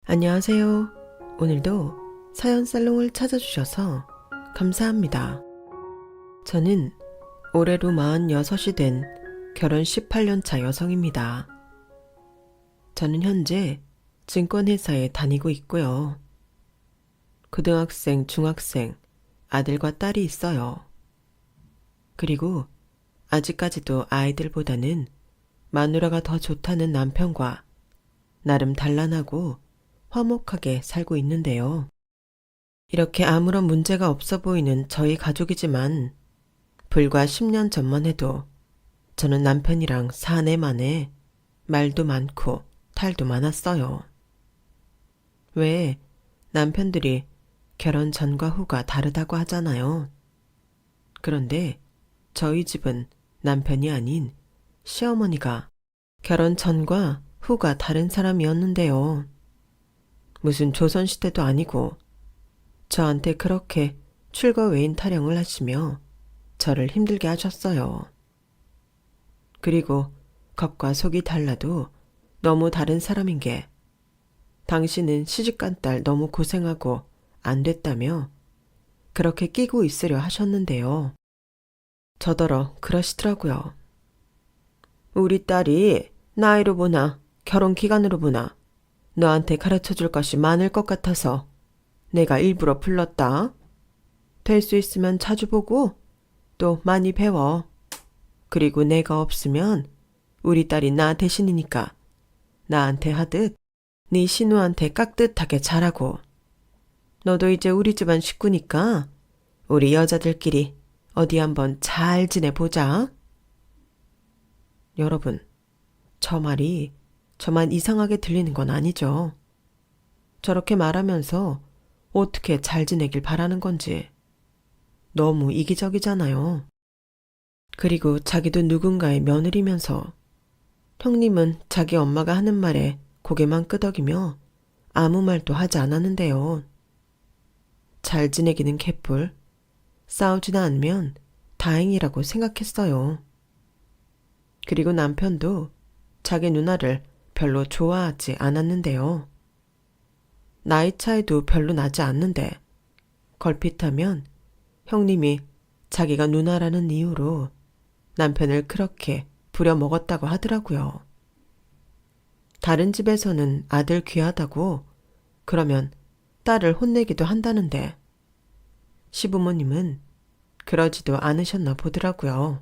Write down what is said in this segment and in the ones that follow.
안녕하세요. 오늘도 사연 살롱을 찾아주셔서 감사합니다. 저는 올해로 46이 된 결혼 18년차 여성입니다. 저는 현재 증권회사에 다니고 있고요. 고등학생, 중학생, 아들과 딸이 있어요. 그리고 아직까지도 아이들보다는 마누라가 더 좋다는 남편과 나름 단란하고 화목하게 살고 있는데요. 이렇게 아무런 문제가 없어 보이는 저희 가족이지만 불과 10년 전만 해도 저는 남편이랑 사내 만에 말도 많고 탈도 많았어요. 왜 남편들이 결혼 전과 후가 다르다고 하잖아요. 그런데 저희 집은 남편이 아닌 시어머니가 결혼 전과 후가 다른 사람이었는데요. 무슨 조선시대도 아니고 저한테 그렇게 출거외인 타령을 하시며 저를 힘들게 하셨어요. 그리고 겉과 속이 달라도 너무 다른 사람인 게 당신은 시집간 딸 너무 고생하고 안 됐다며 그렇게 끼고 있으려 하셨는데요. 저더러 그러시더라고요. 우리 딸이 나이로 보나 결혼 기간으로 보나 너한테 가르쳐줄 것이 많을 것 같아서 내가 일부러 불렀다. 될 수 있으면 자주 보고 또 많이 배워. 그리고 내가 없으면 우리 딸이 나 대신이니까 나한테 하듯 네 신우한테 깍듯하게 잘하고 너도 이제 우리 집안 식구니까 우리 여자들끼리 어디 한번 잘 지내보자. 여러분, 저 말이 저만 이상하게 들리는 건 아니죠. 저렇게 말하면서 어떻게 잘 지내길 바라는 건지 너무 이기적이잖아요. 그리고 자기도 누군가의 며느리면서 형님은 자기 엄마가 하는 말에 고개만 끄덕이며 아무 말도 하지 않았는데요. 잘 지내기는 개뿔, 싸우지도 않으면 다행이라고 생각했어요. 그리고 남편도 자기 누나를 별로 좋아하지 않았는데요. 나이 차이도 별로 나지 않는데 걸핏하면 형님이 자기가 누나라는 이유로 남편을 그렇게 부려먹었다고 하더라고요. 다른 집에서는 아들 귀하다고 그러면 딸을 혼내기도 한다는데 시부모님은 그러지도 않으셨나 보더라고요.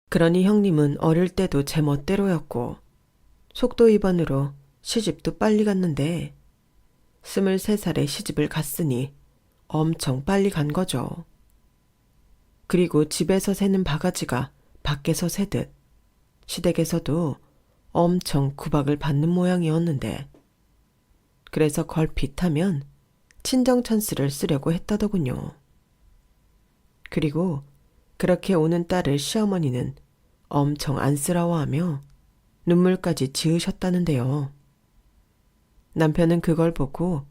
그러니 형님은 어릴 때도 제 멋대로였고 속도 위반으로 시집도 빨리 갔는데 23살에 시집을 갔으니 엄청 빨리 간 거죠. 그리고 집에서 새는 바가지가 밖에서 새듯 시댁에서도 엄청 구박을 받는 모양이었는데 그래서 걸핏하면 친정 찬스를 쓰려고 했다더군요. 그리고 그렇게 오는 딸을 시어머니는 엄청 안쓰러워하며 눈물까지 지으셨다는데요. 남편은 그걸 보고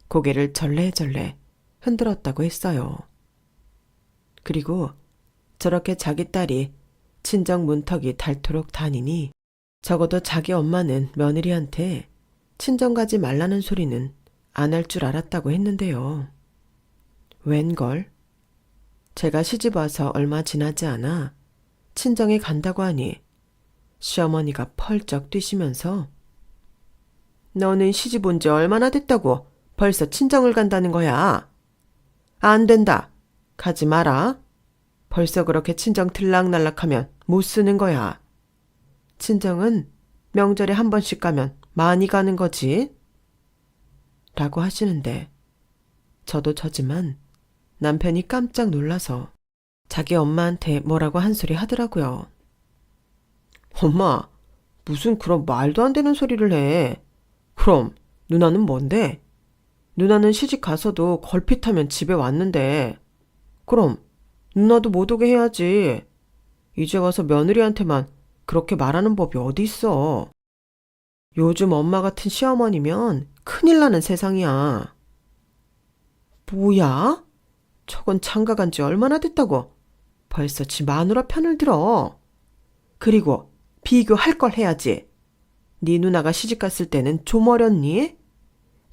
고개를 절레절레 흔들었다고 했어요. 그리고 저렇게 자기 딸이 친정 문턱이 닳도록 다니니 적어도 자기 엄마는 며느리한테 친정 가지 말라는 소리는 안 할 줄 알았다고 했는데요. 웬걸? 제가 시집 와서 얼마 지나지 않아 친정에 간다고 하니 시어머니가 펄쩍 뛰시면서 너는 시집 온 지 얼마나 됐다고 벌써 친정을 간다는 거야. 안 된다. 가지 마라. 벌써 그렇게 친정 들락날락하면 못 쓰는 거야. 친정은 명절에 한 번씩 가면 많이 가는 거지. 라고 하시는데 저도 저지만 남편이 깜짝 놀라서 자기 엄마한테 뭐라고 한 소리 하더라고요. 엄마, 무슨 그런 말도 안 되는 소리를 해. 그럼 누나는 뭔데? 누나는 시집 가서도 걸핏하면 집에 왔는데 그럼 누나도 못 오게 해야지. 이제 와서 며느리한테만 그렇게 말하는 법이 어디 있어. 요즘 엄마 같은 시어머니면 큰일 나는 세상이야. 뭐야? 저건 장가간 지 얼마나 됐다고 벌써 지 마누라 편을 들어. 그리고 비교할 걸 해야지. 네 누나가 시집갔을 때는 좀 어렸니?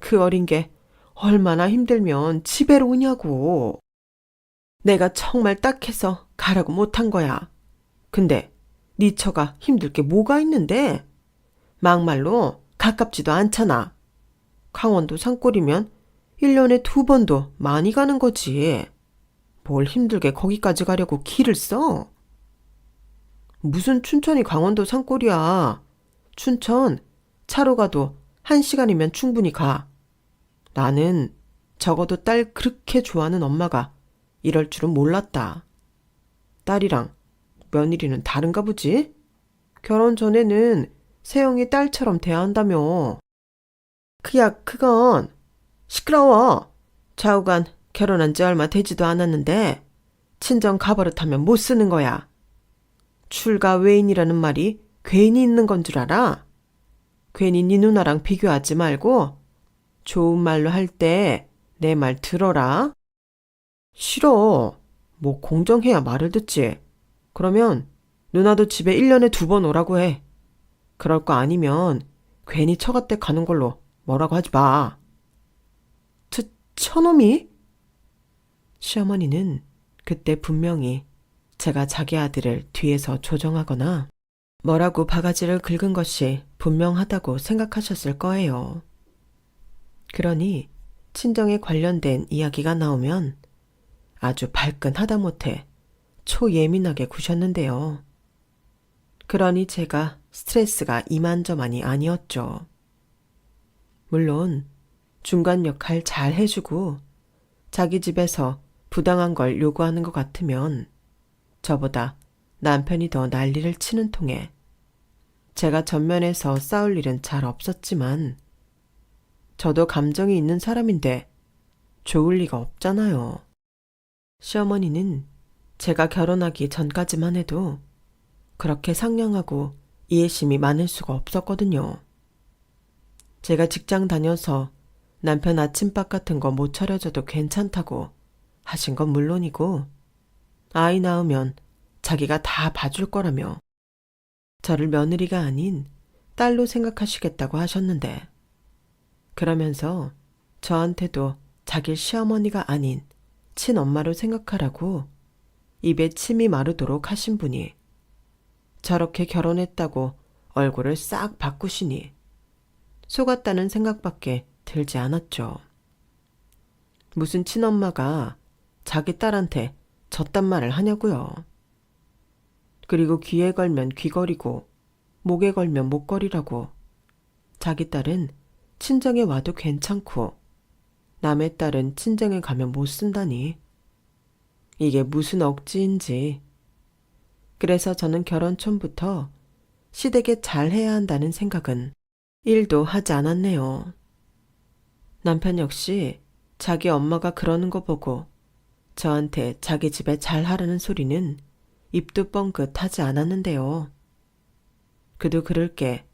그 어린 게 얼마나 힘들면 집에로 오냐고. 내가 정말 딱해서 가라고 못한 거야. 근데 네 처가 힘들 게 뭐가 있는데? 막말로 가깝지도 않잖아. 강원도 산골이면 1년에 2번도 많이 가는 거지. 뭘 힘들게 거기까지 가려고 길을 써? 무슨 춘천이 강원도 산골이야. 춘천 차로 가도 1시간이면 충분히 가. 나는 적어도 딸 그렇게 좋아하는 엄마가 이럴 줄은 몰랐다. 딸이랑 며느리는 다른가 보지? 결혼 전에는 세영이 딸처럼 대한다며. 그건 시끄러워. 좌우간 결혼한 지 얼마 되지도 않았는데 친정 가버릇하면 못 쓰는 거야. 출가 외인이라는 말이 괜히 있는 건 줄 알아? 괜히 네 누나랑 비교하지 말고 좋은 말로 할 때 내 말 들어라. 싫어. 뭐 공정해야 말을 듣지. 그러면 누나도 집에 1년에 2번 오라고 해. 그럴 거 아니면 괜히 처갓댁 가는 걸로 뭐라고 하지 마. 처놈이? 시어머니는 그때 분명히 제가 자기 아들을 뒤에서 조정하거나 뭐라고 바가지를 긁은 것이 분명하다고 생각하셨을 거예요. 그러니 친정에 관련된 이야기가 나오면 아주 발끈 하다못해 초예민하게 구셨는데요. 그러니 제가 스트레스가 이만저만이 아니었죠. 물론 중간 역할 잘 해주고 자기 집에서 부당한 걸 요구하는 것 같으면 저보다 남편이 더 난리를 치는 통에 제가 전면에서 싸울 일은 잘 없었지만 저도 감정이 있는 사람인데 좋을 리가 없잖아요. 시어머니는 제가 결혼하기 전까지만 해도 그렇게 상냥하고 이해심이 많을 수가 없었거든요. 제가 직장 다녀서 남편 아침밥 같은 거 못 차려줘도 괜찮다고 하신 건 물론이고 아이 낳으면 자기가 다 봐줄 거라며 저를 며느리가 아닌 딸로 생각하시겠다고 하셨는데 그러면서 저한테도 자기 시어머니가 아닌 친엄마로 생각하라고 입에 침이 마르도록 하신 분이 저렇게 결혼했다고 얼굴을 싹 바꾸시니 속았다는 생각밖에 들지 않았죠. 무슨 친엄마가 자기 딸한테 저딴 말을 하냐고요. 그리고 귀에 걸면 귀걸이고 목에 걸면 목걸이라고 자기 딸은 친정에 와도 괜찮고 남의 딸은 친정에 가면 못 쓴다니. 이게 무슨 억지인지. 그래서 저는 결혼 전부터 시댁에 잘해야 한다는 생각은 1도 하지 않았네요. 남편 역시 자기 엄마가 그러는 거 보고 저한테 자기 집에 잘하라는 소리는 입도 뻥긋 하지 않았는데요. 그도 그럴 게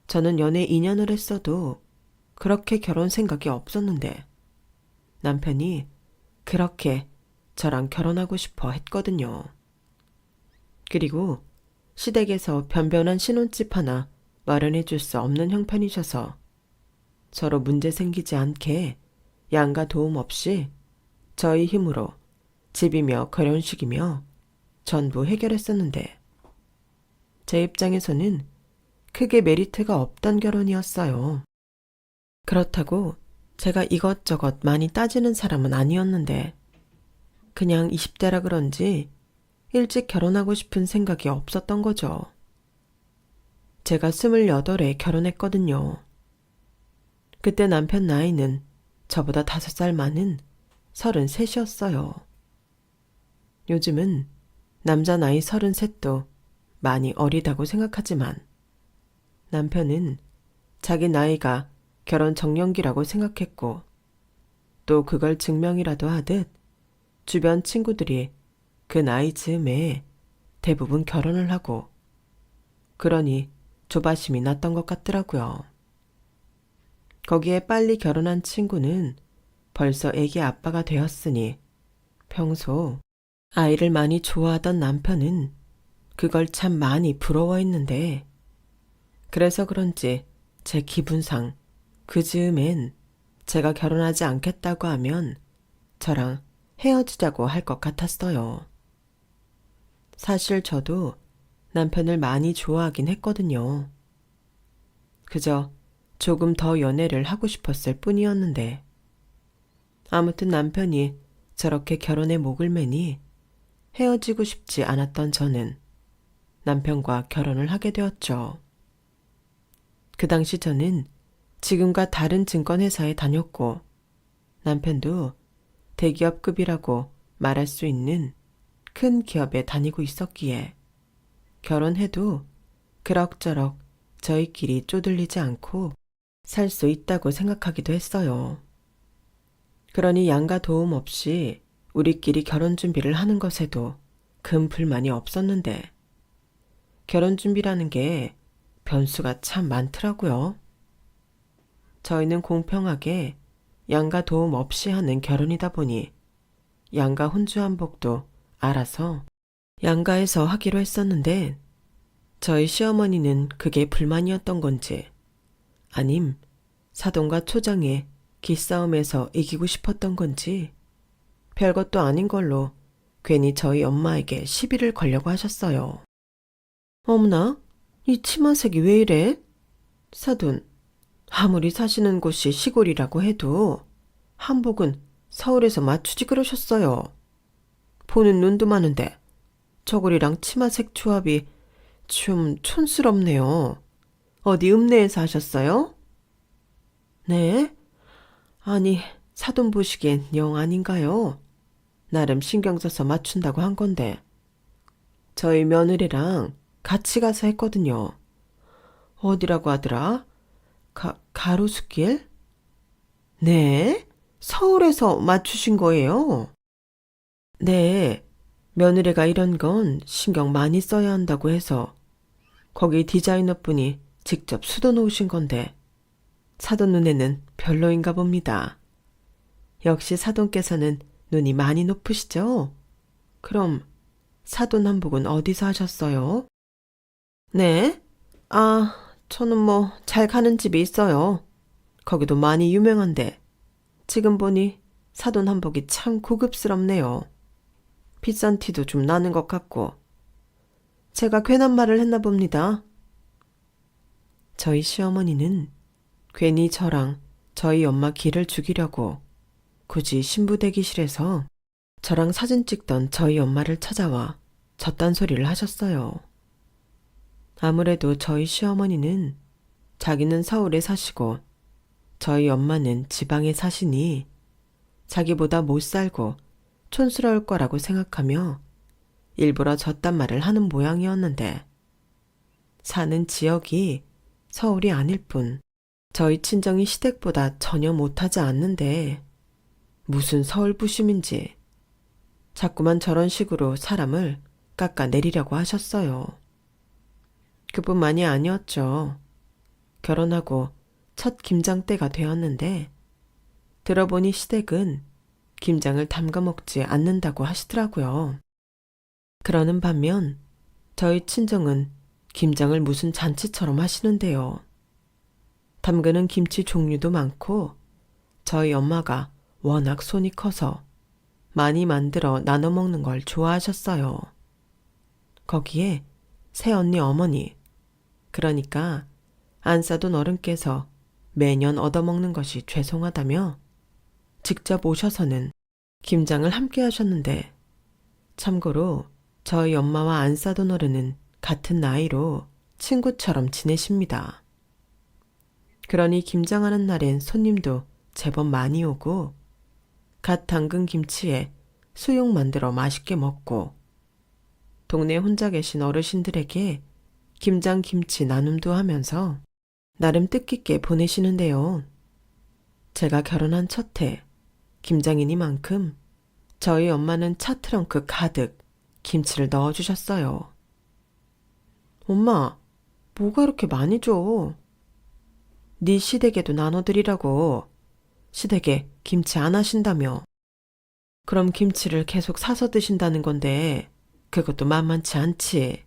저는 연애 2년을 했어도 그렇게 결혼 생각이 없었는데 남편이 그렇게 저랑 결혼하고 싶어 했거든요. 그리고 시댁에서 변변한 신혼집 하나 마련해 줄 수 없는 형편이셔서 서로 문제 생기지 않게 양가 도움 없이 저희 힘으로 집이며 결혼식이며 전부 해결했었는데 제 입장에서는 크게 메리트가 없던 결혼이었어요. 그렇다고 제가 이것저것 많이 따지는 사람은 아니었는데 그냥 20대라 그런지 일찍 결혼하고 싶은 생각이 없었던 거죠. 제가 28에 결혼했거든요. 그때 남편 나이는 저보다 5살 많은 33이었어요. 요즘은 남자 나이 33도 많이 어리다고 생각하지만 남편은 자기 나이가 결혼 정년기라고 생각했고 또 그걸 증명이라도 하듯 주변 친구들이 그 나이 즈음에 대부분 결혼을 하고 그러니 조바심이 났던 것 같더라고요. 거기에 빨리 결혼한 친구는 벌써 애기 아빠가 되었으니 평소 아이를 많이 좋아하던 남편은 그걸 참 많이 부러워했는데 그래서 그런지 제 기분상 그 즈음엔 제가 결혼하지 않겠다고 하면 저랑 헤어지자고 할 것 같았어요. 사실 저도 남편을 많이 좋아하긴 했거든요. 그저 조금 더 연애를 하고 싶었을 뿐이었는데, 아무튼 남편이 저렇게 결혼에 목을 매니 헤어지고 싶지 않았던 저는 남편과 결혼을 하게 되었죠. 그 당시 저는 지금과 다른 증권회사에 다녔고, 남편도 대기업급이라고 말할 수 있는 큰 기업에 다니고 있었기에 결혼해도 그럭저럭 저희끼리 쪼들리지 않고 살 수 있다고 생각하기도 했어요. 그러니 양가 도움 없이 우리끼리 결혼 준비를 하는 것에도 큰 불만이 없었는데, 결혼 준비라는 게 변수가 참 많더라고요. 저희는 공평하게 양가 도움 없이 하는 결혼이다 보니 양가 혼주한복도 알아서 양가에서 하기로 했었는데, 저희 시어머니는 그게 불만이었던 건지 아님 사돈과 초장의 기싸움에서 이기고 싶었던 건지 별것도 아닌 걸로 괜히 저희 엄마에게 시비를 걸려고 하셨어요. 어머나, 이 치마색이 왜 이래? 사돈, 아무리 사시는 곳이 시골이라고 해도 한복은 서울에서 맞추지 그러셨어요. 보는 눈도 많은데 저고리랑 치마색 조합이 좀 촌스럽네요. 어디 읍내에서 하셨어요? 네? 아니, 사돈 보시기엔 영 아닌가요? 나름 신경 써서 맞춘다고 한 건데. 저희 며느리랑 같이 가서 했거든요. 어디라고 하더라? 가로수길? 네? 서울에서 맞추신 거예요? 네. 며느리가 이런 건 신경 많이 써야 한다고 해서 거기 디자이너분이 직접 수도 놓으신 건데 사돈 눈에는 별로인가 봅니다. 역시 사돈께서는 눈이 많이 높으시죠? 그럼 사돈 한복은 어디서 하셨어요? 네? 아, 저는 뭐 잘 가는 집이 있어요. 거기도 많이 유명한데 지금 보니 사돈 한복이 참 고급스럽네요. 비싼 티도 좀 나는 것 같고. 제가 괜한 말을 했나 봅니다. 저희 시어머니는 괜히 저랑 저희 엄마 기를 죽이려고 굳이 신부 대기실에서 저랑 사진 찍던 저희 엄마를 찾아와 저딴 소리를 하셨어요. 아무래도 저희 시어머니는 자기는 서울에 사시고 저희 엄마는 지방에 사시니 자기보다 못 살고 촌스러울 거라고 생각하며 일부러 저딴 말을 하는 모양이었는데, 사는 지역이 서울이 아닐 뿐 저희 친정이 시댁보다 전혀 못하지 않는데 무슨 서울 부심인지 자꾸만 저런 식으로 사람을 깎아내리려고 하셨어요. 그뿐만이 아니었죠. 결혼하고 첫 김장 때가 되었는데 들어보니 시댁은 김장을 담가 먹지 않는다고 하시더라고요. 그러는 반면 저희 친정은 김장을 무슨 잔치처럼 하시는데요. 담그는 김치 종류도 많고 저희 엄마가 워낙 손이 커서 많이 만들어 나눠 먹는 걸 좋아하셨어요. 거기에 새언니 어머니, 그러니까 안 싸돈 어른께서 매년 얻어먹는 것이 죄송하다며 직접 오셔서는 김장을 함께 하셨는데, 참고로 저희 엄마와 안 싸돈 어른은 같은 나이로 친구처럼 지내십니다. 그러니 김장하는 날엔 손님도 제법 많이 오고 갓 담근 김치에 수육 만들어 맛있게 먹고 동네 혼자 계신 어르신들에게 김장 김치 나눔도 하면서 나름 뜻깊게 보내시는데요. 제가 결혼한 첫 해 김장이니만큼 저희 엄마는 차 트렁크 가득 김치를 넣어주셨어요. 엄마, 뭐가 이렇게 많이 줘? 네 시댁에도 나눠드리라고. 시댁에 김치 안 하신다며. 그럼 김치를 계속 사서 드신다는 건데 그것도 만만치 않지.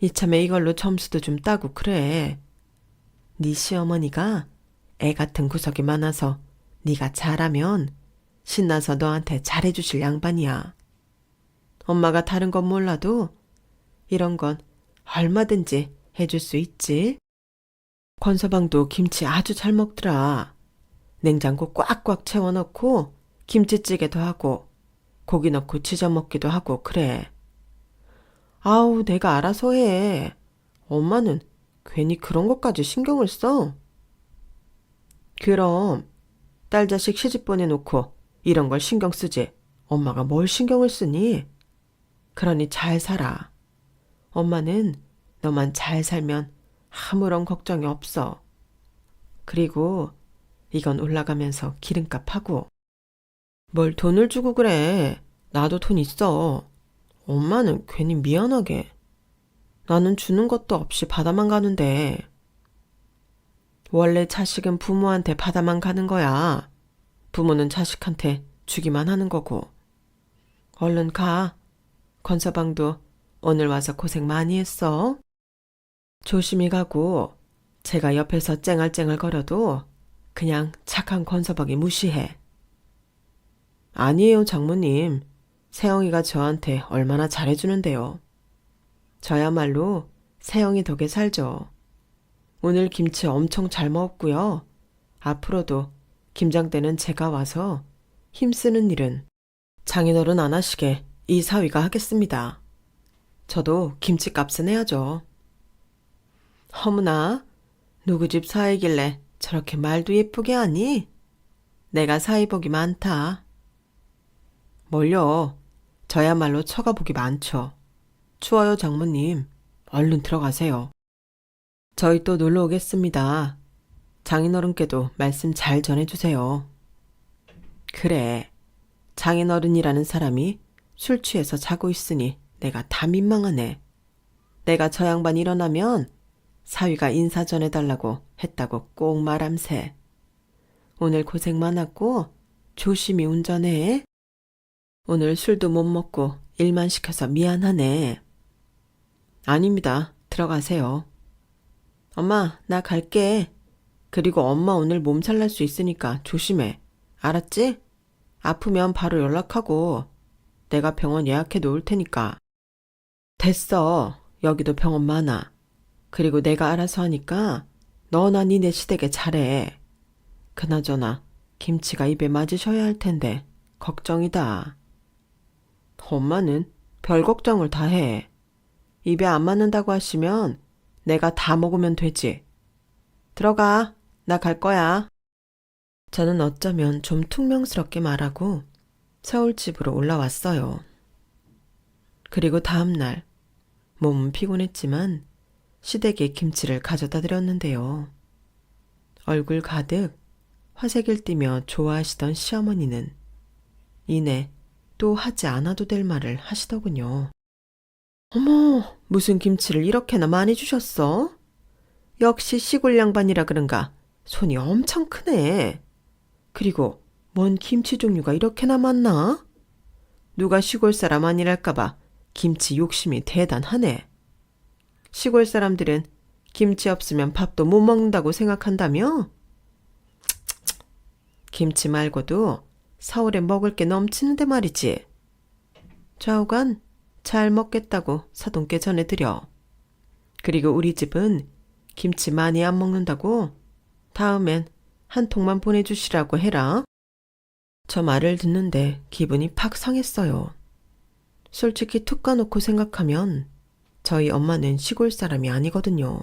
이참에 이걸로 점수도 좀 따고 그래. 네 시어머니가 애 같은 구석이 많아서 네가 잘하면 신나서 너한테 잘해주실 양반이야. 엄마가 다른 건 몰라도 이런 건 얼마든지 해줄 수 있지. 권서방도 김치 아주 잘 먹더라. 냉장고 꽉꽉 채워넣고 김치찌개도 하고 고기 넣고 지져 먹기도 하고 그래. 아우, 내가 알아서 해. 엄마는 괜히 그런 것까지 신경을 써. 그럼 딸 자식 시집 보내놓고 이런 걸 신경 쓰지. 엄마가 뭘 신경을 쓰니? 그러니 잘 살아. 엄마는 너만 잘 살면 아무런 걱정이 없어. 그리고 이건 올라가면서 기름값 하고. 뭘 돈을 주고 그래. 나도 돈 있어. 엄마는 괜히 미안하게. 나는 주는 것도 없이 받아만 가는데. 원래 자식은 부모한테 받아만 가는 거야. 부모는 자식한테 주기만 하는 거고. 얼른 가. 권서방도 오늘 와서 고생 많이 했어. 조심히 가고 제가 옆에서 쨍알쨍알 거려도 그냥 착한 권서방이 무시해. 아니에요, 장모님. 세영이가 저한테 얼마나 잘해주는데요. 저야말로 세영이 덕에 살죠. 오늘 김치 엄청 잘 먹었고요. 앞으로도 김장때는 제가 와서 힘쓰는 일은 장인어른 안 하시게 이 사위가 하겠습니다. 저도 김치값은 해야죠. 허무나 누구 집 사위길래 저렇게 말도 예쁘게 하니? 내가 사위복이 많다. 뭘요? 저야말로 처가복이 많죠. 추워요, 장모님. 얼른 들어가세요. 저희 또 놀러 오겠습니다. 장인어른께도 말씀 잘 전해주세요. 그래. 장인어른이라는 사람이 술 취해서 자고 있으니 내가 다 민망하네. 내가 저 양반 일어나면 사위가 인사 전해달라고 했다고 꼭 말함세. 오늘 고생 많았고 조심히 운전해. 오늘 술도 못 먹고 일만 시켜서 미안하네. 아닙니다. 들어가세요. 엄마, 나 갈게. 그리고 엄마 오늘 몸살 날 수 있으니까 조심해. 알았지? 아프면 바로 연락하고 내가 병원 예약해 놓을 테니까. 됐어. 여기도 병원 많아. 그리고 내가 알아서 하니까 너나 니네 시댁에 잘해. 그나저나 김치가 입에 맞으셔야 할 텐데 걱정이다. 엄마는 별 걱정을 다 해. 입에 안 맞는다고 하시면 내가 다 먹으면 되지. 들어가. 나 갈 거야. 저는 어쩌면 좀 퉁명스럽게 말하고 서울집으로 올라왔어요. 그리고 다음 날 몸은 피곤했지만 시댁에 김치를 가져다 드렸는데요. 얼굴 가득 화색을 띠며 좋아하시던 시어머니는 이내 또 하지 않아도 될 말을 하시더군요. 어머, 무슨 김치를 이렇게나 많이 주셨어? 역시 시골 양반이라 그런가 손이 엄청 크네. 그리고 뭔 김치 종류가 이렇게나 많나? 누가 시골 사람 아니랄까봐 김치 욕심이 대단하네. 시골 사람들은 김치 없으면 밥도 못 먹는다고 생각한다며? 김치 말고도 서울에 먹을 게 넘치는데 말이지. 좌우간 잘 먹겠다고 사돈께 전해드려. 그리고 우리 집은 김치 많이 안 먹는다고 다음엔 한 통만 보내주시라고 해라. 저 말을 듣는데 기분이 팍 상했어요. 솔직히 툭 까놓고 생각하면 저희 엄마는 시골 사람이 아니거든요.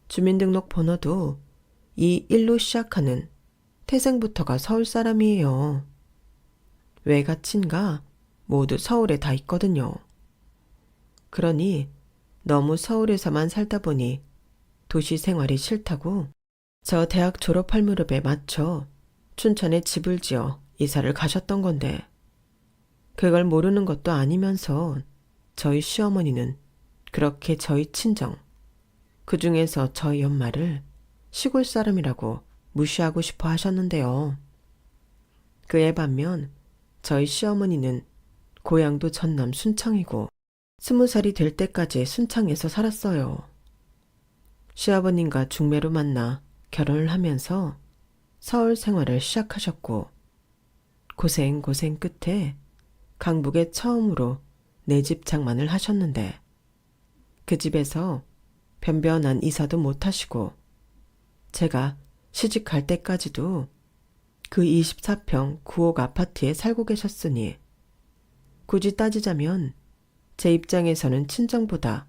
주민등록 번호도 이 일로 시작하는 태생부터가 서울 사람이에요. 외가친가 모두 서울에 다 있거든요. 그러니 너무 서울에서만 살다 보니 도시 생활이 싫다고 저 대학 졸업할 무렵에 맞춰 춘천에 집을 지어 이사를 가셨던 건데 그걸 모르는 것도 아니면서 저희 시어머니는 그렇게 저희 친정, 그중에서 저희 엄마를 시골 사람이라고 무시하고 싶어 하셨는데요. 그에 반면 저희 시어머니는 고향도 전남 순창이고 20살이 될 때까지 순창에서 살았어요. 시아버님과 중매로 만나 결혼을 하면서 서울 생활을 시작하셨고 고생 끝에 강북에 처음으로 내 집 장만을 하셨는데 그 집에서 변변한 이사도 못 하시고 제가 시집갈 때까지도 그 24평 9억 아파트에 살고 계셨으니 굳이 따지자면 제 입장에서는 친정보다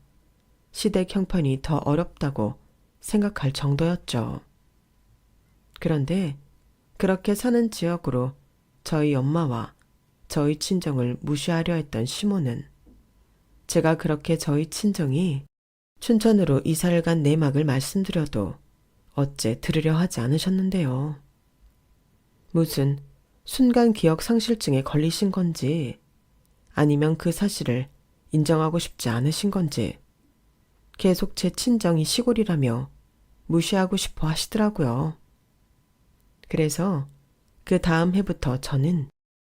시댁 형편이 더 어렵다고 생각할 정도였죠. 그런데 그렇게 사는 지역으로 저희 엄마와 저희 친정을 무시하려 했던 시모는 제가 그렇게 저희 친정이 춘천으로 이사를 간 내막을 말씀드려도 어째 들으려 하지 않으셨는데요. 무슨 순간 기억 상실증에 걸리신 건지 아니면 그 사실을 인정하고 싶지 않으신 건지 계속 제 친정이 시골이라며 무시하고 싶어 하시더라고요. 그래서 그 다음 해부터 저는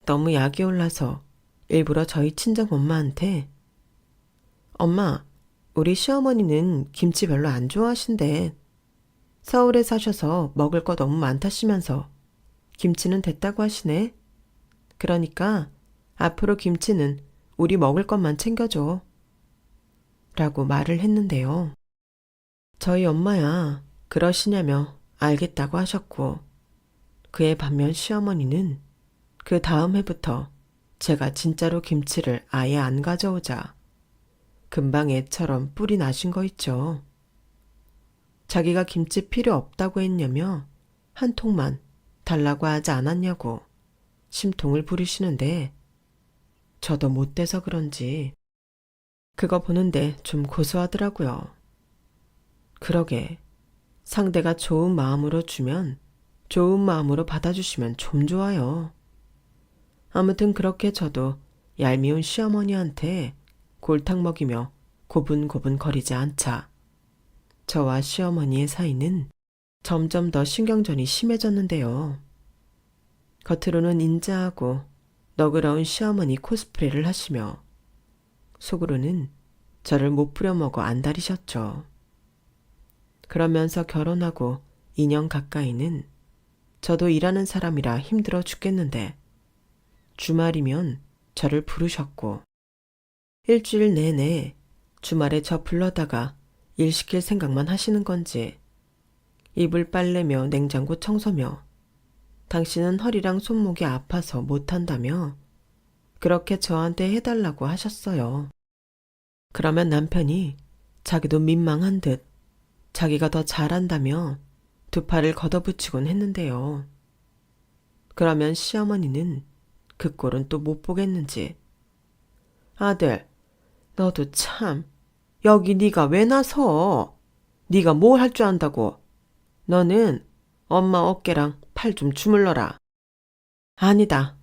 너무 약이 올라서 일부러 저희 친정 엄마한테 엄마, 우리 시어머니는 김치 별로 안 좋아하신대. 서울에 사셔서 먹을 거 너무 많다시면서 김치는 됐다고 하시네. 그러니까 앞으로 김치는 우리 먹을 것만 챙겨줘. 라고 말을 했는데요. 저희 엄마야 그러시냐며 알겠다고 하셨고 그에 반면 시어머니는 그 다음 해부터 제가 진짜로 김치를 아예 안 가져오자 금방 애처럼 뿔이 나신 거 있죠. 자기가 김치 필요 없다고 했냐며 한 통만 달라고 하지 않았냐고 심통을 부리시는데 저도 못 돼서 그런지 그거 보는데 좀 고소하더라고요. 그러게 상대가 좋은 마음으로 주면 좋은 마음으로 받아주시면 좀 좋아요. 아무튼 그렇게 저도 얄미운 시어머니한테 골탕 먹이며 고분고분 거리지 않자 저와 시어머니의 사이는 점점 더 신경전이 심해졌는데요. 겉으로는 인자하고 너그러운 시어머니 코스프레를 하시며 속으로는 저를 못 부려먹어 안달이셨죠. 그러면서 결혼하고 2년 가까이는 저도 일하는 사람이라 힘들어 죽겠는데 주말이면 저를 부르셨고 일주일 내내 주말에 저 불러다가 일 시킬 생각만 하시는 건지 이불 빨래며 냉장고 청소며 당신은 허리랑 손목이 아파서 못한다며 그렇게 저한테 해달라고 하셨어요. 그러면 남편이 자기도 민망한 듯 자기가 더 잘한다며 두 팔을 걷어붙이곤 했는데요. 그러면 시어머니는 그 꼴은 또 못 보겠는지 아들, 너도 참 여기 네가 왜 나서? 네가 뭘 할 줄 안다고? 너는 엄마 어깨랑 팔 좀 주물러라. 아니다.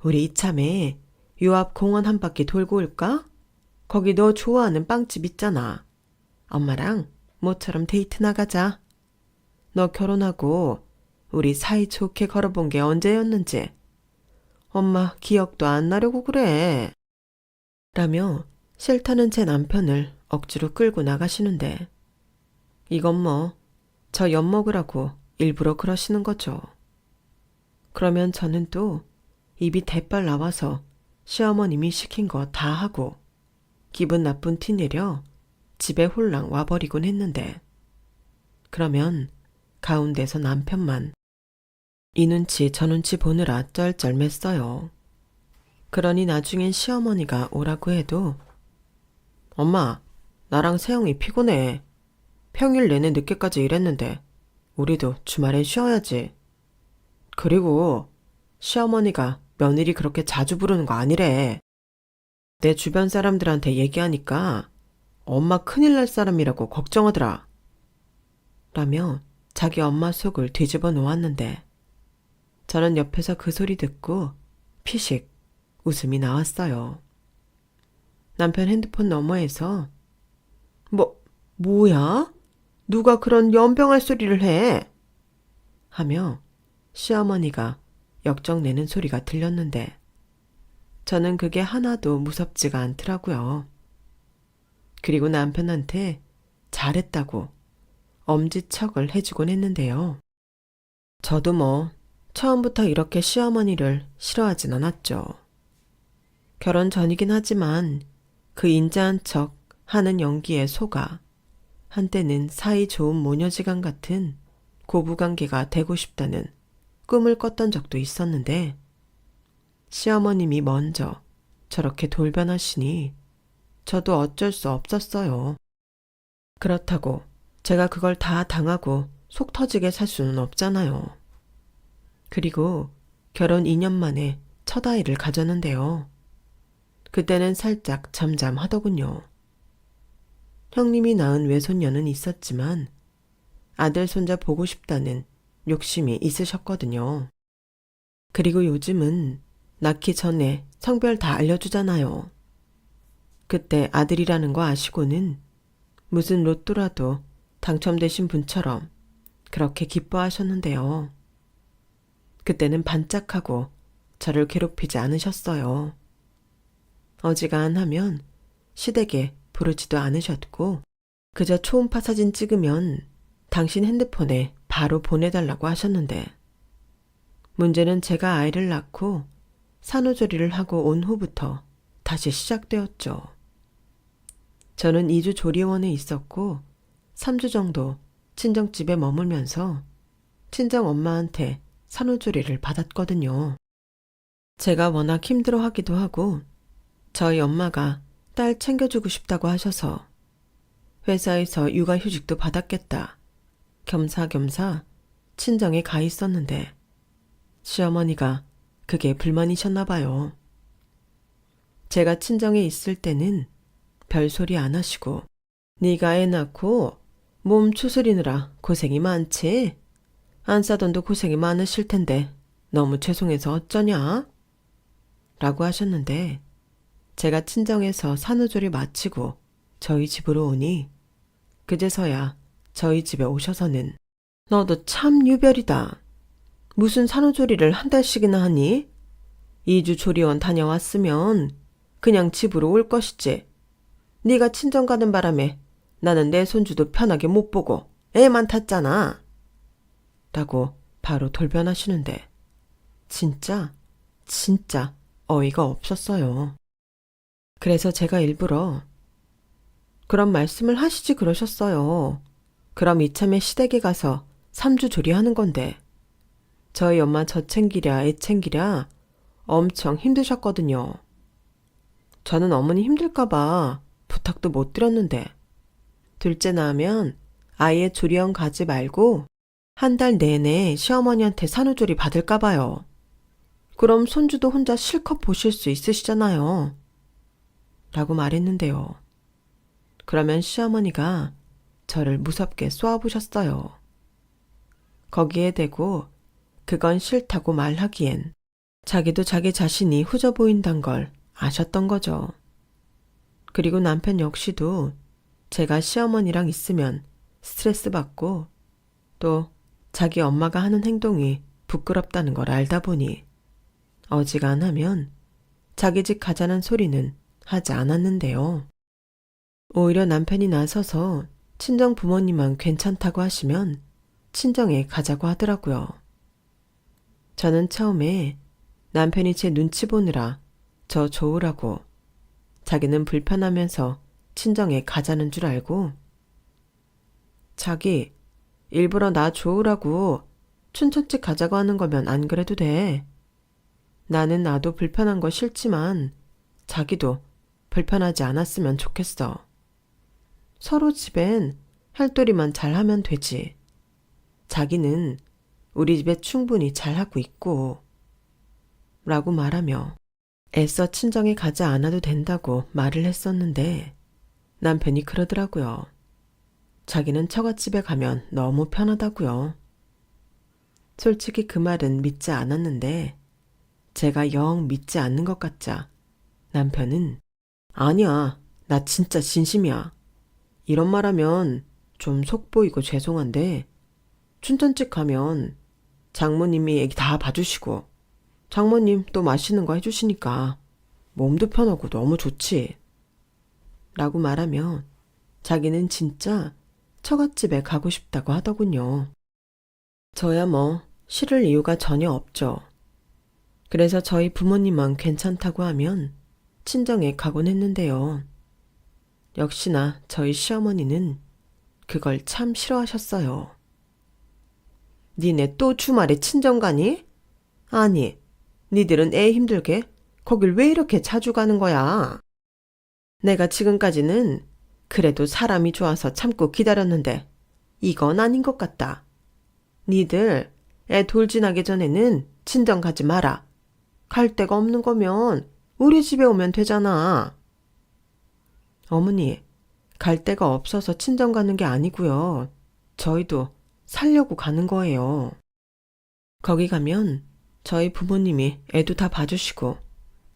우리 이참에 요 앞 공원 한 바퀴 돌고 올까? 거기 너 좋아하는 빵집 있잖아. 엄마랑 모처럼 데이트 나가자. 너 결혼하고 우리 사이좋게 걸어본 게 언제였는지. 엄마 기억도 안 나려고 그래. 라며 싫다는 제 남편을 억지로 끌고 나가시는데 이건 뭐 저 엿먹으라고 일부러 그러시는 거죠. 그러면 저는 또 입이 대빨 나와서 시어머님이 시킨 거 다 하고 기분 나쁜 티 내려 집에 홀랑 와버리곤 했는데 그러면 가운데서 남편만 이 눈치 저 눈치 보느라 쩔쩔맸어요. 그러니 나중엔 시어머니가 오라고 해도 엄마, 나랑 세영이 피곤해. 평일 내내 늦게까지 일했는데 우리도 주말엔 쉬어야지. 그리고 시어머니가 며느리 그렇게 자주 부르는 거 아니래. 내 주변 사람들한테 얘기하니까 엄마 큰일 날 사람이라고 걱정하더라. 라며 자기 엄마 속을 뒤집어 놓았는데 저는 옆에서 그 소리 듣고 피식 웃음이 나왔어요. 남편 핸드폰 너머에서 뭐야? 누가 그런 연병할 소리를 해? 하며 시어머니가 역정내는 소리가 들렸는데 저는 그게 하나도 무섭지가 않더라고요. 그리고 남편한테 잘했다고 엄지척을 해주곤 했는데요. 저도 처음부터 이렇게 시어머니를 싫어하진 않았죠. 결혼 전이긴 하지만 그 인자한 척 하는 연기에 속아 한때는 사이 좋은 모녀지간 같은 고부관계가 되고 싶다는 꿈을 꿨던 적도 있었는데 시어머님이 먼저 저렇게 돌변하시니 저도 어쩔 수 없었어요. 그렇다고 제가 그걸 다 당하고 속 터지게 살 수는 없잖아요. 그리고 결혼 2년 만에 첫 아이를 가졌는데요. 그때는 살짝 잠잠하더군요. 형님이 낳은 외손녀는 있었지만 아들 손자 보고 싶다는 욕심이 있으셨거든요. 그리고 요즘은 낳기 전에 성별 다 알려주잖아요. 그때 아들이라는 거 아시고는 무슨 로또라도 당첨되신 분처럼 그렇게 기뻐하셨는데요. 그때는 반짝하고 저를 괴롭히지 않으셨어요. 어지간하면 시댁에 부르지도 않으셨고 그저 초음파 사진 찍으면 당신 핸드폰에 바로 보내달라고 하셨는데 문제는 제가 아이를 낳고 산후조리를 하고 온 후부터 다시 시작되었죠. 저는 2주 조리원에 있었고 3주 정도 친정집에 머물면서 친정 엄마한테 산후조리를 받았거든요. 제가 워낙 힘들어하기도 하고 저희 엄마가 딸 챙겨주고 싶다고 하셔서 회사에서 육아휴직도 받았겠다. 겸사겸사 친정에 가 있었는데 시어머니가 그게 불만이셨나 봐요. 제가 친정에 있을 때는 별소리 안 하시고 네가 애 낳고 몸 추스리느라 고생이 많지? 안 싸돈도 고생이 많으실 텐데 너무 죄송해서 어쩌냐? 라고 하셨는데 제가 친정에서 산후조리 마치고 저희 집으로 오니 그제서야 저희 집에 오셔서는 너도 참 유별이다. 무슨 산후조리를 한 달씩이나 하니? 2주 조리원 다녀왔으면 그냥 집으로 올 것이지. 네가 친정 가는 바람에 나는 내 손주도 편하게 못 보고 애만 탔잖아. 라고 바로 돌변하시는데 진짜 어이가 없었어요. 그래서 제가 일부러 그런 말씀을 하시지 그러셨어요. 그럼 이참에 시댁에 가서 3주 조리하는 건데 저희 엄마 저 챙기랴 애 챙기랴 엄청 힘드셨거든요. 저는 어머니 힘들까봐 부탁도 못 드렸는데 둘째 낳으면 아예 조리원 가지 말고 한 달 내내 시어머니한테 산후조리 받을까봐요. 그럼 손주도 혼자 실컷 보실 수 있으시잖아요. 라고 말했는데요. 그러면 시어머니가 저를 무섭게 쏘아보셨어요. 거기에 대고 그건 싫다고 말하기엔 자기도 자기 자신이 후져 보인단 걸 아셨던 거죠. 그리고 남편 역시도 제가 시어머니랑 있으면 스트레스 받고 또 자기 엄마가 하는 행동이 부끄럽다는 걸 알다 보니 어지간하면 자기 집 가자는 소리는 하지 않았는데요. 오히려 남편이 나서서 친정 부모님만 괜찮다고 하시면 친정에 가자고 하더라고요. 저는 처음에 남편이 제 눈치 보느라 저 좋으라고 자기는 불편하면서 친정에 가자는 줄 알고 자기 일부러 나 좋으라고 춘천집 가자고 하는 거면 안 그래도 돼. 나는 나도 불편한 거 싫지만 자기도 불편하지 않았으면 좋겠어. 서로 집엔 할 도리만 잘하면 되지. 자기는 우리 집에 충분히 잘하고 있고 라고 말하며 애써 친정에 가지 않아도 된다고 말을 했었는데 남편이 그러더라고요. 자기는 처갓집에 가면 너무 편하다고요. 솔직히 그 말은 믿지 않았는데 제가 영 믿지 않는 것 같자 남편은 아니야, 나 진짜 진심이야. 이런 말하면 좀 속보이고 죄송한데 춘천집 가면 장모님이 애기 다 봐주시고 장모님 또 맛있는 거 해주시니까 몸도 편하고 너무 좋지. 라고 말하며 자기는 진짜 처갓집에 가고 싶다고 하더군요. 저야 싫을 이유가 전혀 없죠. 그래서 저희 부모님만 괜찮다고 하면 친정에 가곤 했는데요. 역시나 저희 시어머니는 그걸 참 싫어하셨어요. 니네 또 주말에 친정 가니? 아니, 니들은 애 힘들게 거길 왜 이렇게 자주 가는 거야? 내가 지금까지는 그래도 사람이 좋아서 참고 기다렸는데 이건 아닌 것 같다. 니들 애 돌진하기 전에는 친정 가지 마라. 갈 데가 없는 거면 우리 집에 오면 되잖아. 어머니, 갈 데가 없어서 친정 가는 게 아니고요. 저희도 살려고 가는 거예요. 거기 가면 저희 부모님이 애도 다 봐주시고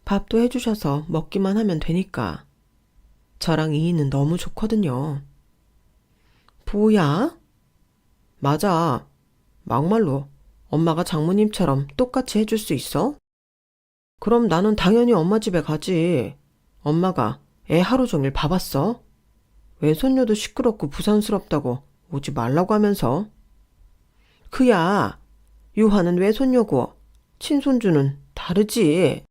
밥도 해주셔서 먹기만 하면 되니까 저랑 이인은 너무 좋거든요. 뭐야? 맞아. 막말로 엄마가 장모님처럼 똑같이 해줄 수 있어? 그럼 나는 당연히 엄마 집에 가지. 엄마가 애 하루 종일 봐봤어? 외손녀도 시끄럽고 부산스럽다고 오지 말라고 하면서. 그야, 유화는 외손녀고 친손주는 다르지.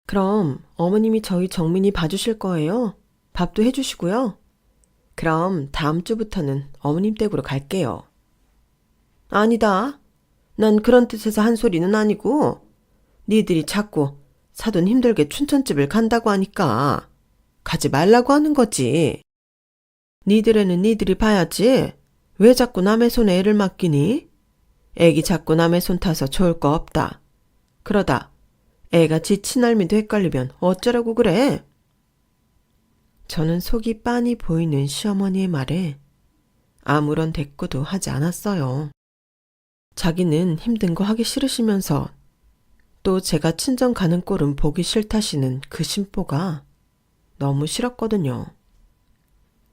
그럼 어머님이 저희 정민이 봐주실 거예요? 밥도 해주시고요. 그럼 다음 주부터는 어머님 댁으로 갈게요. 아니다. 난 그런 뜻에서 한 소리는 아니고 니들이 자꾸 사돈 힘들게 춘천집을 간다고 하니까 가지 말라고 하는 거지. 니들 애는 니들이 봐야지. 왜 자꾸 남의 손에 애를 맡기니? 애기 자꾸 남의 손 타서 좋을 거 없다. 그러다 애가 지 친할미도 헷갈리면 어쩌라고 그래? 저는 속이 빤히 보이는 시어머니의 말에 아무런 대꾸도 하지 않았어요. 자기는 힘든 거 하기 싫으시면서 또 제가 친정 가는 꼴은 보기 싫다시는 그 심보가 너무 싫었거든요.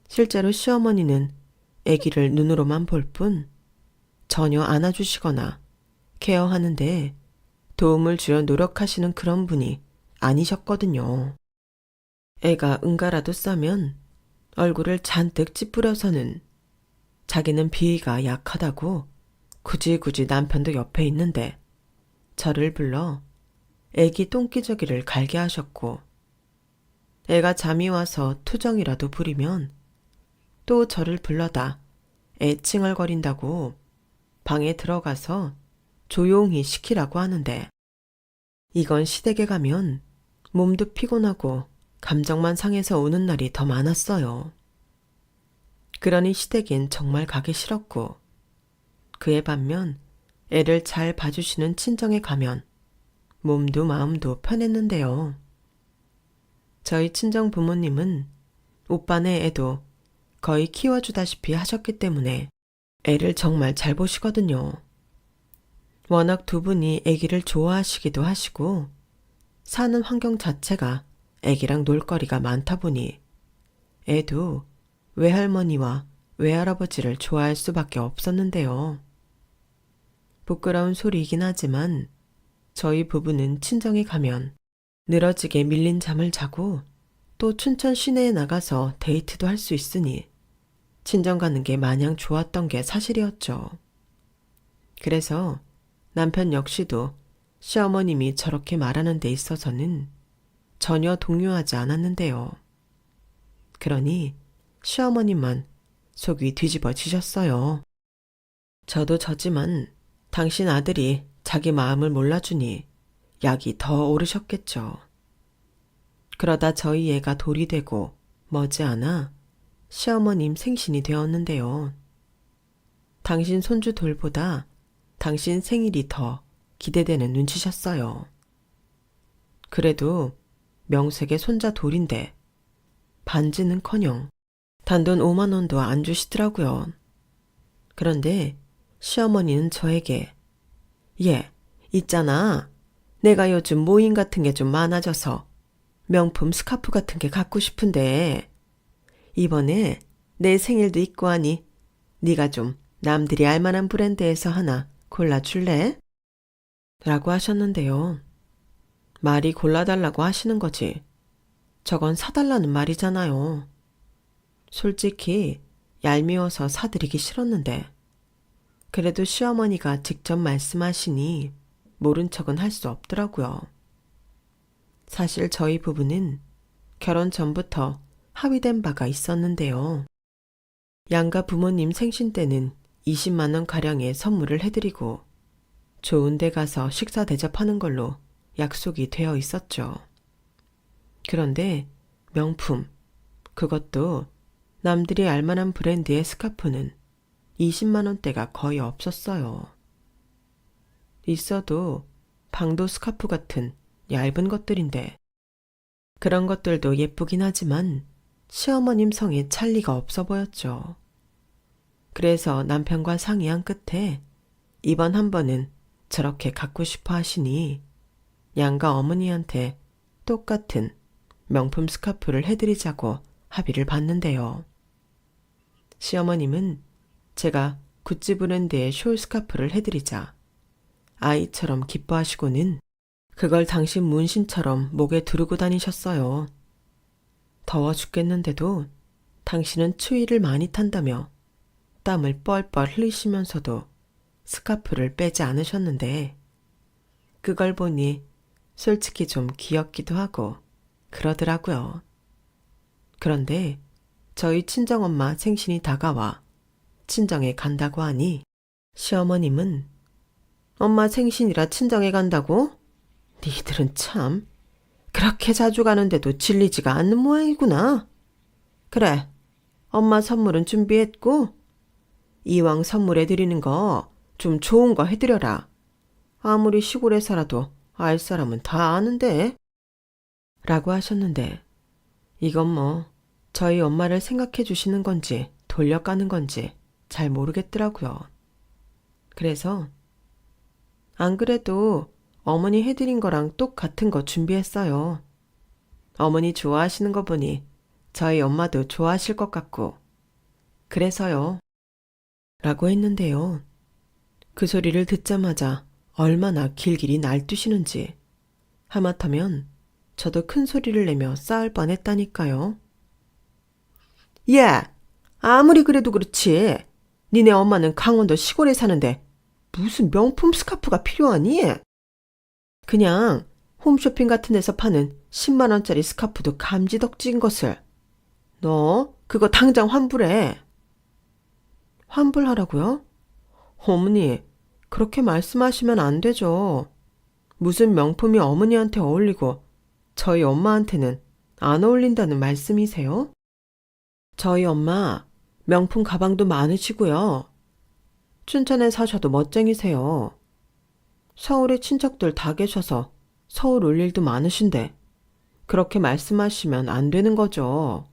실제로 시어머니는 아기를 눈으로만 볼 뿐 전혀 안아주시거나 케어하는데 도움을 주려 노력하시는 그런 분이 아니셨거든요. 애가 응가라도 싸면 얼굴을 잔뜩 찌푸려서는 자기는 비위가 약하다고 굳이 남편도 옆에 있는데 저를 불러 애기 똥기저귀를 갈게 하셨고, 애가 잠이 와서 투정이라도 부리면 또 저를 불러다 애 칭얼거린다고 방에 들어가서 조용히 시키라고 하는데, 이건 시댁에 가면 몸도 피곤하고 감정만 상해서 오는 날이 더 많았어요. 그러니 시댁엔 정말 가기 싫었고, 그에 반면 애를 잘 봐주시는 친정에 가면 몸도 마음도 편했는데요. 저희 친정 부모님은 오빠네 애도 거의 키워주다시피 하셨기 때문에 애를 정말 잘 보시거든요. 워낙 두 분이 애기를 좋아하시기도 하시고 사는 환경 자체가 애기랑 놀거리가 많다 보니 애도 외할머니와 외할아버지를 좋아할 수밖에 없었는데요. 부끄러운 소리이긴 하지만 저희 부부는 친정에 가면 늘어지게 밀린 잠을 자고 또 춘천 시내에 나가서 데이트도 할 수 있으니 친정 가는 게 마냥 좋았던 게 사실이었죠. 그래서 남편 역시도 시어머님이 저렇게 말하는 데 있어서는 전혀 동요하지 않았는데요. 그러니 시어머님만 속이 뒤집어지셨어요. 저도 저지만 당신 아들이 자기 마음을 몰라주니 약이 더 오르셨겠죠. 그러다 저희 애가 돌이 되고 머지않아 시어머님 생신이 되었는데요. 당신 손주 돌보다 당신 생일이 더 기대되는 눈치셨어요. 그래도 명색의 손자 돌인데 반지는커녕 단돈 5만 원도 안 주시더라고요. 그런데 시어머니는 저에게 있잖아. 내가 요즘 모임 같은 게 좀 많아져서 명품 스카프 같은 게 갖고 싶은데 이번에 내 생일도 있고 하니 네가 좀 남들이 알만한 브랜드에서 하나 골라줄래? 라고 하셨는데요. 말이 골라달라고 하시는 거지. 저건 사달라는 말이잖아요. 솔직히 얄미워서 사드리기 싫었는데 그래도 시어머니가 직접 말씀하시니 모른 척은 할 수 없더라고요. 사실 저희 부부는 결혼 전부터 합의된 바가 있었는데요. 양가 부모님 생신 때는 20만 원 가량의 선물을 해드리고 좋은 데 가서 식사 대접하는 걸로 약속이 되어 있었죠. 그런데 명품, 그것도 남들이 알만한 브랜드의 스카프는 20만 원대가 거의 없었어요. 있어도 방도 스카프 같은 얇은 것들인데 그런 것들도 예쁘긴 하지만 시어머님 성에 찰 리가 없어 보였죠. 그래서 남편과 상의한 끝에 이번 한 번은 저렇게 갖고 싶어 하시니 양가 어머니한테 똑같은 명품 스카프를 해드리자고 합의를 봤는데요. 시어머님은 제가 구찌 브랜드의 숄 스카프를 해드리자 아이처럼 기뻐하시고는 그걸 당신 문신처럼 목에 두르고 다니셨어요. 더워 죽겠는데도 당신은 추위를 많이 탄다며 땀을 뻘뻘 흘리시면서도 스카프를 빼지 않으셨는데 그걸 보니 솔직히 좀 귀엽기도 하고 그러더라고요. 그런데 저희 친정엄마 생신이 다가와 친정에 간다고 하니 시어머님은 엄마 생신이라 친정에 간다고? 니들은 참 그렇게 자주 가는데도 질리지가 않는 모양이구나. 그래, 엄마 선물은 준비했고 이왕 선물해드리는 거 좀 좋은 거 해드려라. 아무리 시골에 살아도 알 사람은 다 아는데. 라고 하셨는데 이건 뭐 저희 엄마를 생각해 주시는 건지 돌려까는 건지 잘 모르겠더라고요. 그래서 안 그래도 어머니 해드린 거랑 똑같은 거 준비했어요. 어머니 좋아하시는 거 보니 저희 엄마도 좋아하실 것 같고 그래서요. 라고 했는데요. 그 소리를 듣자마자 얼마나 길길이 날뛰시는지 하마터면 저도 큰 소리를 내며 싸울 뻔했다니까요. 야, 아무리 그래도 그렇지. 니네 엄마는 강원도 시골에 사는데 무슨 명품 스카프가 필요하니? 그냥 홈쇼핑 같은 데서 파는 10만 원짜리 스카프도 감지덕지인 것을. 너 그거 당장 환불해. 환불하라고요? 어머니, 그렇게 말씀하시면 안 되죠. 무슨 명품이 어머니한테 어울리고 저희 엄마한테는 안 어울린다는 말씀이세요? 저희 엄마 명품 가방도 많으시고요. 춘천에 사셔도 멋쟁이세요. 서울에 친척들 다 계셔서 서울 올 일도 많으신데 그렇게 말씀하시면 안 되는 거죠.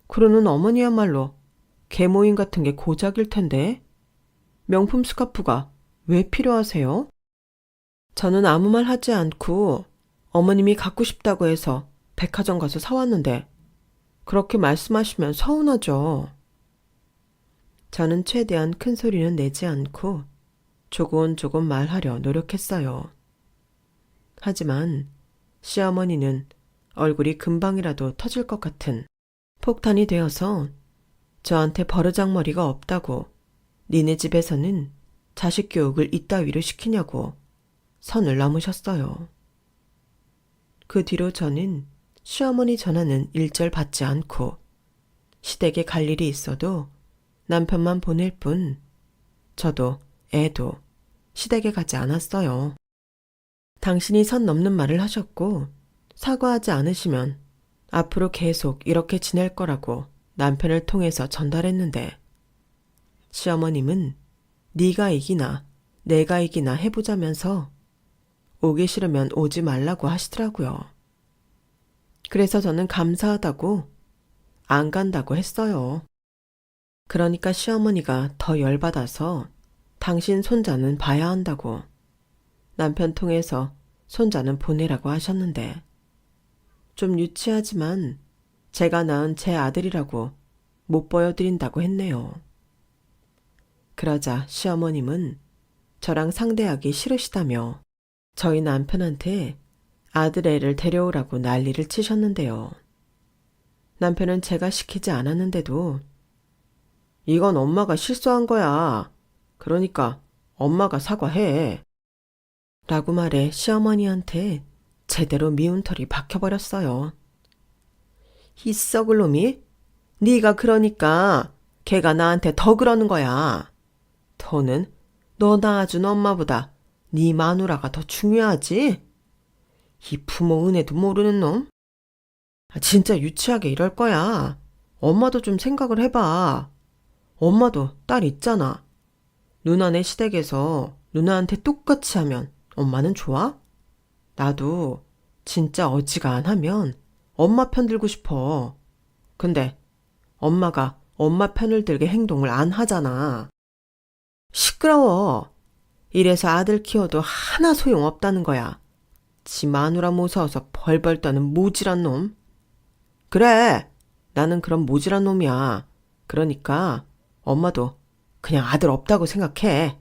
그러는 어머니야말로 계모임 같은 게 고작일 텐데 명품 스카프가 왜 필요하세요? 저는 아무 말 하지 않고 어머님이 갖고 싶다고 해서 백화점 가서 사왔는데 그렇게 말씀하시면 서운하죠. 저는 최대한 큰 소리는 내지 않고 조곤조곤 말하려 노력했어요. 하지만 시어머니는 얼굴이 금방이라도 터질 것 같은 폭탄이 되어서 저한테 버르장머리가 없다고 니네 집에서는 자식 교육을 이따위로 시키냐고 선을 넘으셨어요. 그 뒤로 저는 시어머니 전화는 일절 받지 않고 시댁에 갈 일이 있어도 남편만 보낼 뿐 저도 애도 시댁에 가지 않았어요. 당신이 선 넘는 말을 하셨고 사과하지 않으시면 앞으로 계속 이렇게 지낼 거라고 남편을 통해서 전달했는데 시어머님은 네가 이기나 내가 이기나 해보자면서 오기 싫으면 오지 말라고 하시더라고요. 그래서 저는 감사하다고 안 간다고 했어요. 그러니까 시어머니가 더 열받아서 당신 손자는 봐야 한다고 남편 통해서 손자는 보내라고 하셨는데 좀 유치하지만 제가 낳은 제 아들이라고 못 보여드린다고 했네요. 그러자 시어머님은 저랑 상대하기 싫으시다며 저희 남편한테 아들 애를 데려오라고 난리를 치셨는데요. 남편은 제가 시키지 않았는데도 이건 엄마가 실수한 거야. 그러니까 엄마가 사과해. 라고 말해 시어머니한테 제대로 미운 털이 박혀버렸어요. 이 썩을 놈이? 네가 그러니까 걔가 나한테 더 그러는 거야. 더는 너 낳아준 엄마보다 네 마누라가 더 중요하지? 이 부모 은혜도 모르는 놈? 진짜 유치하게 이럴 거야. 엄마도 좀 생각을 해봐. 엄마도 딸 있잖아. 누나네 시댁에서 누나한테 똑같이 하면 엄마는 좋아? 나도 진짜 어지간하면 엄마 편 들고 싶어. 근데 엄마가 엄마 편을 들게 행동을 안 하잖아. 시끄러워. 이래서 아들 키워도 하나 소용없다는 거야. 지 마누라 무서워서 벌벌 떠는 모질한 놈. 그래, 나는 그런 모질한 놈이야. 그러니까 엄마도 그냥 아들 없다고 생각해.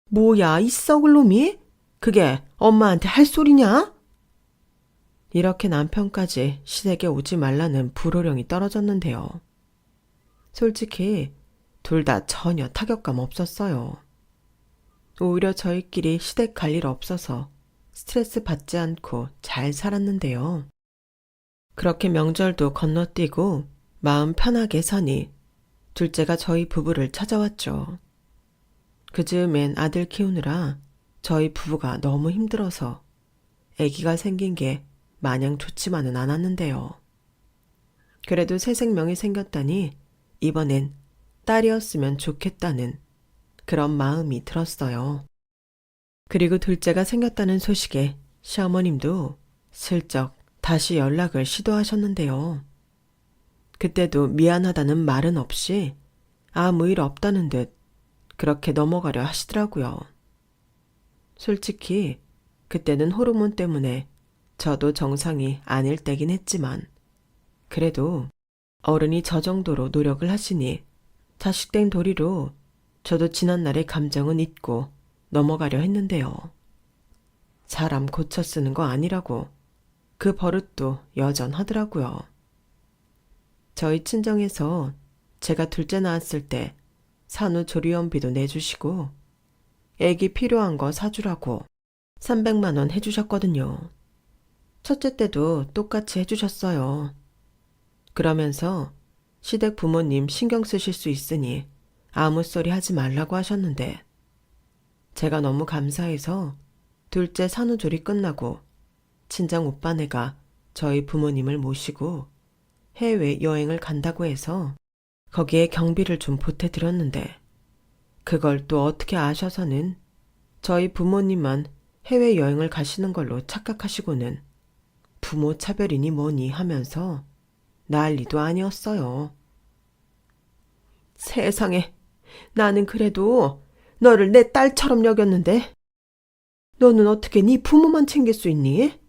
뭐야, 이 썩을 놈이? 그게 엄마한테 할 소리냐? 이렇게 남편까지 시댁에 오지 말라는 불호령이 떨어졌는데요. 솔직히 둘 다 전혀 타격감 없었어요. 오히려 저희끼리 시댁 갈 일 없어서 스트레스 받지 않고 잘 살았는데요. 그렇게 명절도 건너뛰고 마음 편하게 사니 둘째가 저희 부부를 찾아왔죠. 그 즈음엔 아들 키우느라 저희 부부가 너무 힘들어서 아기가 생긴 게 마냥 좋지만은 않았는데요. 그래도 새 생명이 생겼다니 이번엔 딸이었으면 좋겠다는 그런 마음이 들었어요. 그리고 둘째가 생겼다는 소식에 시어머님도 슬쩍 다시 연락을 시도하셨는데요. 그때도 미안하다는 말은 없이 아무 일 없다는 듯 그렇게 넘어가려 하시더라고요. 솔직히 그때는 호르몬 때문에 저도 정상이 아닐 때긴 했지만 그래도 어른이 저 정도로 노력을 하시니 자식된 도리로 저도 지난날의 감정은 잊고 넘어가려 했는데요. 사람 고쳐 쓰는 거 아니라고 그 버릇도 여전하더라고요. 저희 친정에서 제가 둘째 낳았을 때 산후조리원비도 내주시고 애기 필요한 거 사주라고 300만 원 해주셨거든요. 첫째 때도 똑같이 해주셨어요. 그러면서 시댁 부모님 신경 쓰실 수 있으니 아무 소리 하지 말라고 하셨는데 제가 너무 감사해서 둘째 산후조리 끝나고 친정 오빠네가 저희 부모님을 모시고 해외 여행을 간다고 해서 거기에 경비를 좀 보태드렸는데 그걸 또 어떻게 아셔서는 저희 부모님만 해외여행을 가시는 걸로 착각하시고는 부모 차별이니 뭐니 하면서 난리도 아니었어요. 세상에, 나는 그래도 너를 내 딸처럼 여겼는데 너는 어떻게 네 부모만 챙길 수 있니?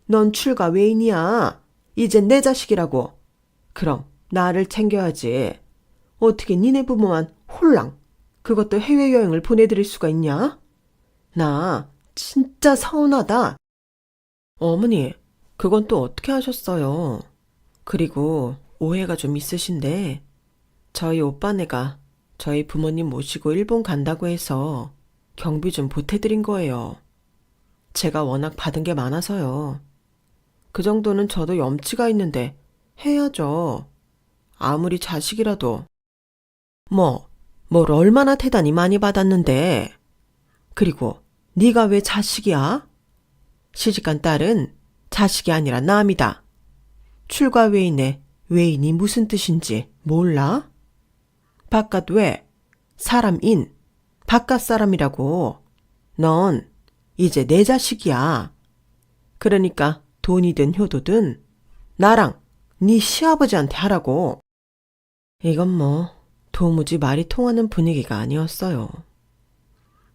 넌 출가 외인이야. 이젠 내 자식이라고. 그럼 나를 챙겨야지. 어떻게 니네 부모만 홀랑 그것도 해외여행을 보내드릴 수가 있냐? 나 진짜 서운하다. 어머니, 그건 또 어떻게 하셨어요? 그리고 오해가 좀 있으신데 저희 오빠네가 저희 부모님 모시고 일본 간다고 해서 경비 좀 보태드린 거예요. 제가 워낙 받은 게 많아서요. 그 정도는 저도 염치가 있는데 해야죠. 아무리 자식이라도. 뭘 얼마나 대단히 많이 받았는데. 그리고 네가 왜 자식이야? 시집간 딸은 자식이 아니라 남이다. 출가 외인의 외인이 무슨 뜻인지 몰라? 바깥 외, 사람 인, 바깥 사람이라고. 넌 이제 내 자식이야. 그러니까 돈이든 효도든 나랑 네 시아버지한테 하라고. 이건 도무지 말이 통하는 분위기가 아니었어요.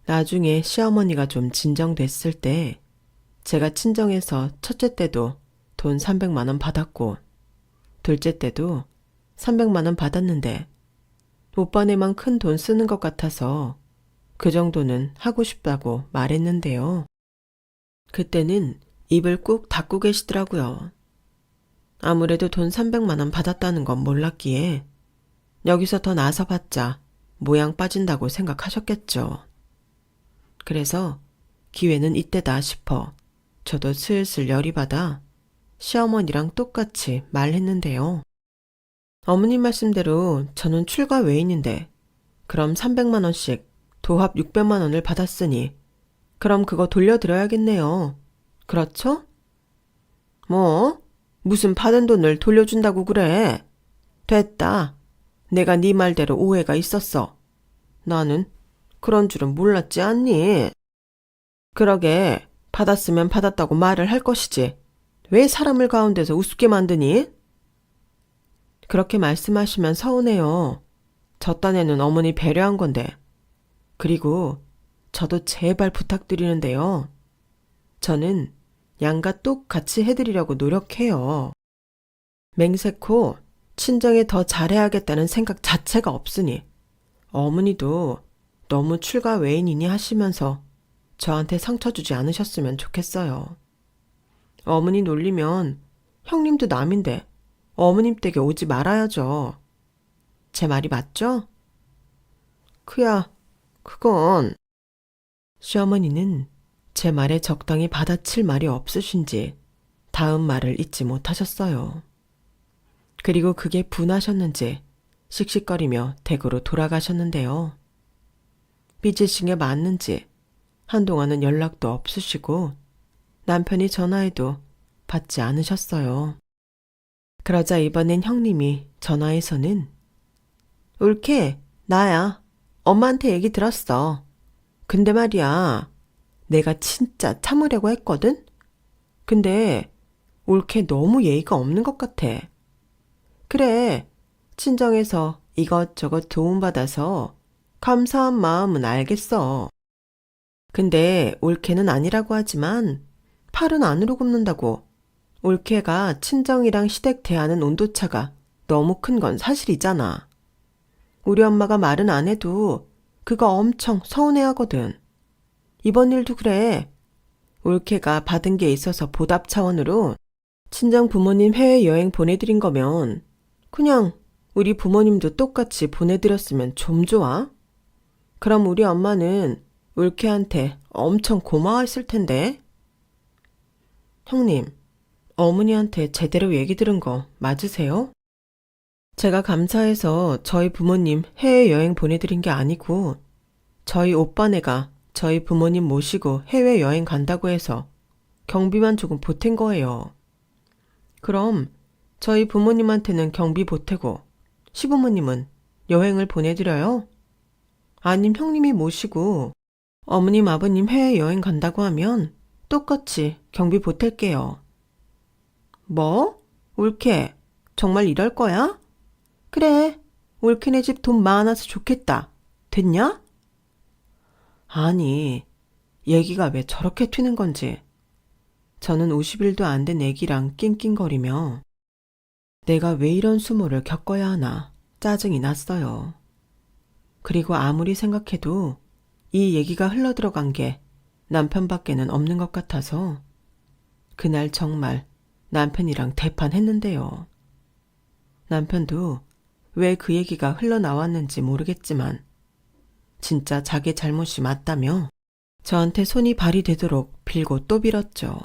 나중에 시어머니가 좀 진정됐을 때 제가 친정에서 첫째 때도 돈 300만 원 받았고 둘째 때도 300만 원 받았는데 오빠네만 큰 돈 쓰는 것 같아서 그 정도는 하고 싶다고 말했는데요. 그때는 입을 꾹 닫고 계시더라고요. 아무래도 돈 300만 원 받았다는 건 몰랐기에 여기서 더 나서봤자 모양 빠진다고 생각하셨겠죠. 그래서 기회는 이때다 싶어 저도 슬슬 열이 받아 시어머니랑 똑같이 말했는데요. 어머님 말씀대로 저는 출가 외인인데 그럼 300만 원씩 도합 600만 원을 받았으니 그럼 그거 돌려드려야겠네요. 그렇죠? 뭐? 무슨 받은 돈을 돌려준다고 그래? 됐다. 내가 네 말대로 오해가 있었어. 나는 그런 줄은 몰랐지 않니? 그러게 받았으면 받았다고 말을 할 것이지. 왜 사람을 가운데서 우습게 만드니? 그렇게 말씀하시면 서운해요. 저 딴에는 어머니 배려한 건데. 그리고 저도 제발 부탁드리는데요. 저는 양가 똑같이 해드리려고 노력해요. 맹세코 친정에 더 잘해야겠다는 생각 자체가 없으니 어머니도 너무 출가 외인이니 하시면서 저한테 상처 주지 않으셨으면 좋겠어요. 어머니 놀리면 형님도 남인데 어머님 댁에 오지 말아야죠. 제 말이 맞죠? 그야, 그건. 시어머니는 제 말에 적당히 받아칠 말이 없으신지 다음 말을 잊지 못하셨어요. 그리고 그게 분하셨는지 씩씩거리며 댁으로 돌아가셨는데요. 삐지신 게 맞는지 한동안은 연락도 없으시고 남편이 전화해도 받지 않으셨어요. 그러자 이번엔 형님이 전화해서는 옳게 나야. 엄마한테 얘기 들었어. 근데 말이야 내가 진짜 참으려고 했거든? 근데 옳게 너무 예의가 없는 것 같아. 그래 친정에서 이것저것 도움받아서 감사한 마음은 알겠어. 근데 옳게는 아니라고 하지만 팔은 안으로 굽는다고. 옳게가 친정이랑 시댁 대하는 온도차가 너무 큰 건 사실이잖아. 우리 엄마가 말은 안 해도 그거 엄청 서운해하거든. 이번 일도 그래. 옳게가 받은 게 있어서 보답 차원으로 친정 부모님 해외여행 보내드린 거면 그냥 우리 부모님도 똑같이 보내드렸으면 좀 좋아? 그럼 우리 엄마는 옳게한테 엄청 고마워했을 텐데. 형님, 어머니한테 제대로 얘기 들은 거 맞으세요? 제가 감사해서 저희 부모님 해외여행 보내드린 게 아니고 저희 오빠네가 저희 부모님 모시고 해외여행 간다고 해서 경비만 조금 보탠 거예요. 그럼 저희 부모님한테는 경비 보태고 시부모님은 여행을 보내드려요? 아님 형님이 모시고 어머님 아버님 해외여행 간다고 하면 똑같이 경비 보탤게요. 뭐? 옳게 정말 이럴 거야? 그래 옳게네 집 돈 많아서 좋겠다. 됐냐? 아니 얘기가 왜 저렇게 튀는 건지. 저는 50일도 안 된 애기랑 낑낑거리며 내가 왜 이런 수모를 겪어야 하나 짜증이 났어요. 그리고 아무리 생각해도 이 얘기가 흘러들어간 게 남편밖에는 없는 것 같아서 그날 정말 남편이랑 대판했는데요. 남편도 왜 그 얘기가 흘러나왔는지 모르겠지만 진짜 자기 잘못이 맞다며 저한테 손이 발이 되도록 빌고 또 빌었죠.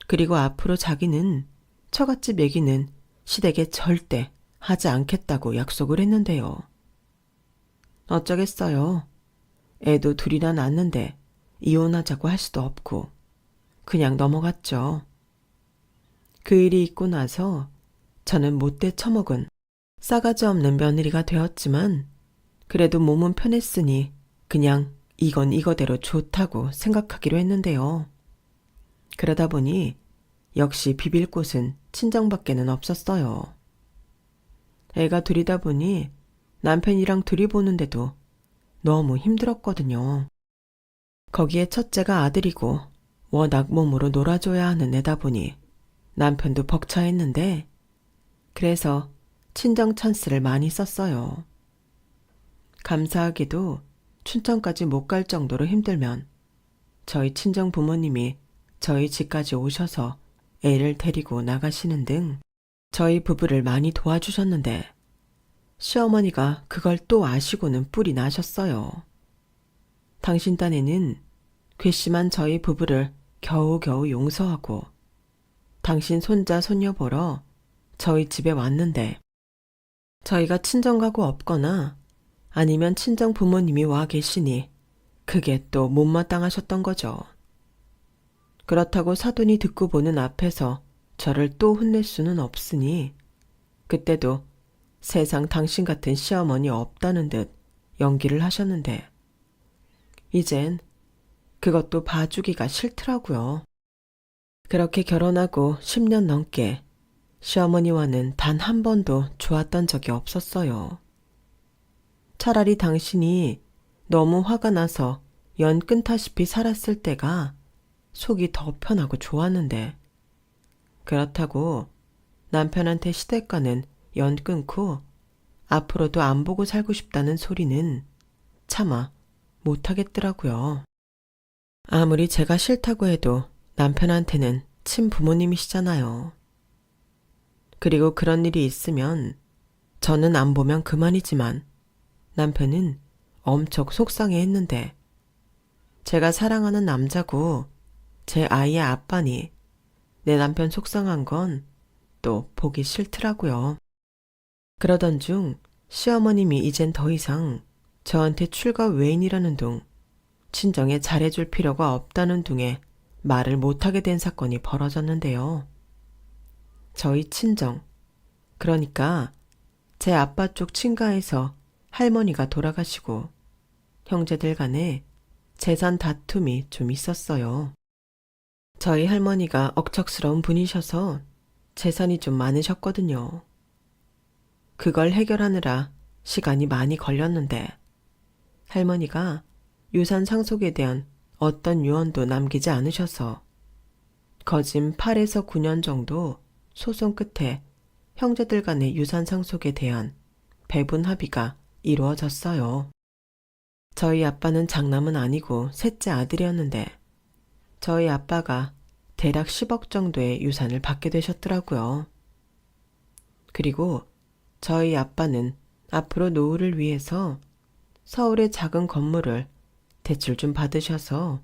그리고 앞으로 자기는 처갓집 얘기는 시댁에 절대 하지 않겠다고 약속을 했는데요. 어쩌겠어요. 애도 둘이나 낳았는데 이혼하자고 할 수도 없고 그냥 넘어갔죠. 그 일이 있고 나서 저는 못돼 처먹은 싸가지 없는 며느리가 되었지만 그래도 몸은 편했으니 그냥 이건 이거대로 좋다고 생각하기로 했는데요. 그러다 보니 역시 비빌 곳은 친정밖에는 없었어요. 애가 둘이다 보니 남편이랑 둘이 보는데도 너무 힘들었거든요. 거기에 첫째가 아들이고 워낙 몸으로 놀아줘야 하는 애다 보니 남편도 벅차했는데 그래서 친정 찬스를 많이 썼어요. 감사하게도 춘천까지 못 갈 정도로 힘들면 저희 친정 부모님이 저희 집까지 오셔서 애를 데리고 나가시는 등 저희 부부를 많이 도와주셨는데 시어머니가 그걸 또 아시고는 뿔이 나셨어요. 당신 딴에는 괘씸한 저희 부부를 겨우겨우 용서하고 당신 손자 손녀 보러 저희 집에 왔는데 저희가 친정가고 없거나 아니면 친정 부모님이 와 계시니 그게 또 못마땅하셨던 거죠. 그렇다고 사돈이 듣고 보는 앞에서 저를 또 혼낼 수는 없으니 그때도 세상 당신 같은 시어머니 없다는 듯 연기를 하셨는데 이젠 그것도 봐주기가 싫더라고요. 그렇게 결혼하고 10년 넘게 시어머니와는 단 한 번도 좋았던 적이 없었어요. 차라리 당신이 너무 화가 나서 연 끊다시피 살았을 때가 속이 더 편하고 좋았는데 그렇다고 남편한테 시댁과는 연 끊고 앞으로도 안 보고 살고 싶다는 소리는 차마 못하겠더라고요. 아무리 제가 싫다고 해도 남편한테는 친부모님이시잖아요. 그리고 그런 일이 있으면 저는 안 보면 그만이지만 남편은 엄청 속상해 했는데 제가 사랑하는 남자고 제 아이의 아빠니 내 남편 속상한 건 또 보기 싫더라고요. 그러던 중 시어머님이 이젠 더 이상 저한테 출가 외인이라는 둥, 친정에 잘해줄 필요가 없다는 둥에 말을 못하게 된 사건이 벌어졌는데요. 저희 친정, 그러니까 제 아빠 쪽 친가에서 할머니가 돌아가시고 형제들 간에 재산 다툼이 좀 있었어요. 저희 할머니가 억척스러운 분이셔서 재산이 좀 많으셨거든요. 그걸 해결하느라 시간이 많이 걸렸는데 할머니가 유산 상속에 대한 어떤 유언도 남기지 않으셔서 거진 8에서 9년 정도 소송 끝에 형제들 간의 유산 상속에 대한 배분 합의가 이루어졌어요. 저희 아빠는 장남은 아니고 셋째 아들이었는데 저희 아빠가 대략 10억 정도의 유산을 받게 되셨더라고요. 그리고 저희 아빠는 앞으로 노후를 위해서 서울의 작은 건물을 대출 좀 받으셔서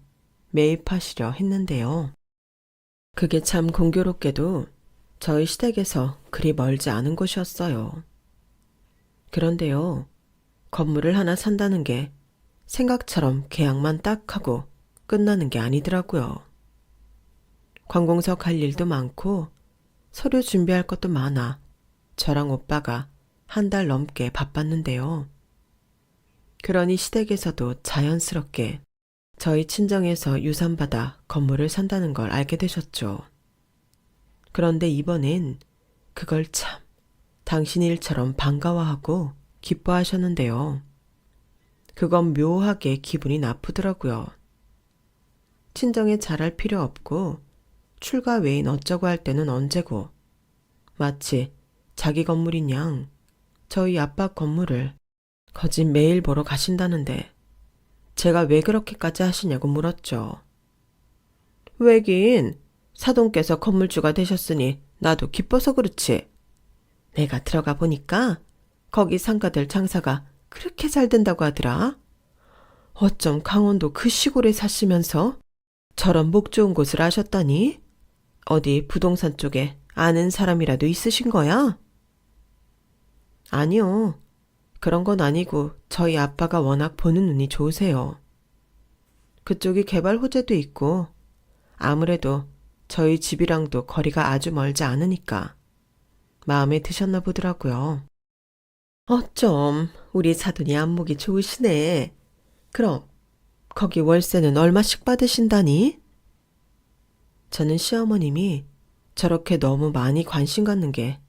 매입하시려 했는데요. 그게 참 공교롭게도 저희 시댁에서 그리 멀지 않은 곳이었어요. 그런데요, 건물을 하나 산다는 게 생각처럼 계약만 딱 하고 끝나는 게 아니더라고요. 관공서 갈 일도 많고 서류 준비할 것도 많아 저랑 오빠가 한 달 넘게 바빴는데요. 그러니 시댁에서도 자연스럽게 저희 친정에서 유산받아 건물을 산다는 걸 알게 되셨죠. 그런데 이번엔 그걸 참 당신 일처럼 반가워하고 기뻐하셨는데요. 그건 묘하게 기분이 나쁘더라고요. 친정에 잘할 필요 없고 출가 외인 어쩌고 할 때는 언제고 마치 자기 건물인 양 저희 아빠 건물을 거진 매일 보러 가신다는데 제가 왜 그렇게까지 하시냐고 물었죠. 왜긴 사돈께서 건물주가 되셨으니 나도 기뻐서 그렇지. 내가 들어가 보니까 거기 상가들 장사가 그렇게 잘 된다고 하더라. 어쩜 강원도 그 시골에 사시면서 저런 목 좋은 곳을 아셨다니? 어디 부동산 쪽에 아는 사람이라도 있으신 거야? 아니요. 그런 건 아니고 저희 아빠가 워낙 보는 눈이 좋으세요. 그쪽이 개발 호재도 있고 아무래도 저희 집이랑도 거리가 아주 멀지 않으니까 마음에 드셨나 보더라고요. 어쩜 우리 사돈이 안목이 좋으시네. 그럼 거기 월세는 얼마씩 받으신다니? 저는 시어머님이 저렇게 너무 많이 관심 갖는 게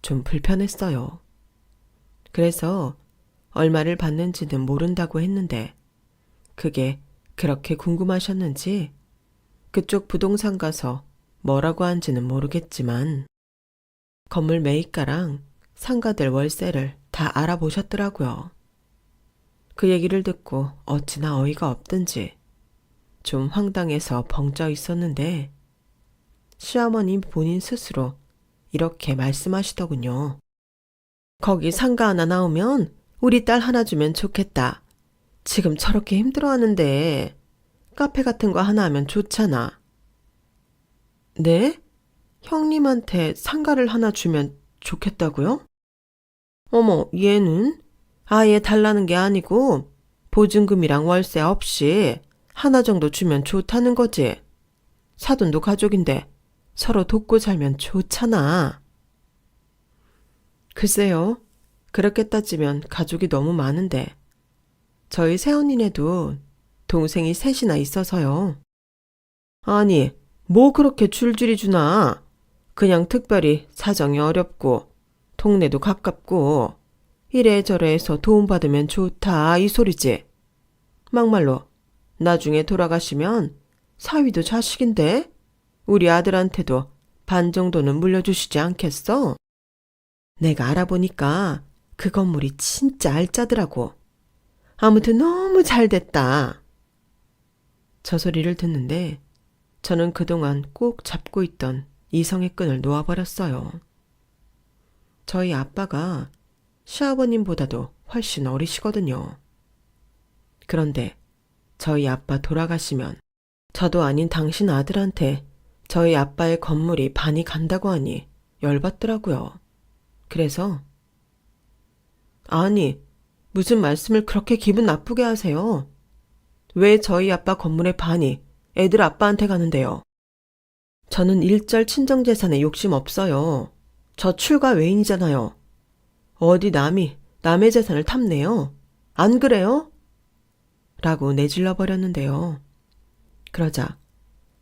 좀 불편했어요. 그래서 얼마를 받는지는 모른다고 했는데 그게 그렇게 궁금하셨는지 그쪽 부동산 가서 뭐라고 한지는 모르겠지만 건물 매입가랑 상가들 월세를 다 알아보셨더라고요. 그 얘기를 듣고 어찌나 어이가 없든지 좀 황당해서 벙쪄 있었는데 시어머님 본인 스스로 이렇게 말씀하시더군요. 거기 상가 하나 나오면 우리 딸 하나 주면 좋겠다. 지금 저렇게 힘들어하는데 카페 같은 거 하나 하면 좋잖아. 네? 형님한테 상가를 하나 주면 좋겠다고요? 어머, 얘는 아예 달라는 게 아니고 보증금이랑 월세 없이 하나 정도 주면 좋다는 거지. 사돈도 가족인데 서로 돕고 살면 좋잖아. 글쎄요. 그렇게 따지면 가족이 너무 많은데 저희 새언니네도 동생이 셋이나 있어서요. 아니, 뭐 그렇게 줄줄이 주나? 그냥 특별히 사정이 어렵고 동네도 가깝고 이래저래 해서 도움받으면 좋다 이 소리지. 막말로 나중에 돌아가시면 사위도 자식인데 우리 아들한테도 반 정도는 물려주시지 않겠어? 내가 알아보니까 그 건물이 진짜 알짜더라고. 아무튼 너무 잘 됐다. 저 소리를 듣는데 저는 그동안 꼭 잡고 있던 이성의 끈을 놓아버렸어요. 저희 아빠가 시아버님보다도 훨씬 어리시거든요. 그런데 저희 아빠 돌아가시면 저도 아닌 당신 아들한테 저희 아빠의 건물이 반이 간다고 하니 열받더라고요. 그래서 아니, 무슨 말씀을 그렇게 기분 나쁘게 하세요? 왜 저희 아빠 건물의 반이 애들 아빠한테 가는데요? 저는 일절 친정재산에 욕심 없어요. 저 출가 외인이잖아요. 어디 남이 남의 재산을 탐내요? 안 그래요? 라고 내질러 버렸는데요. 그러자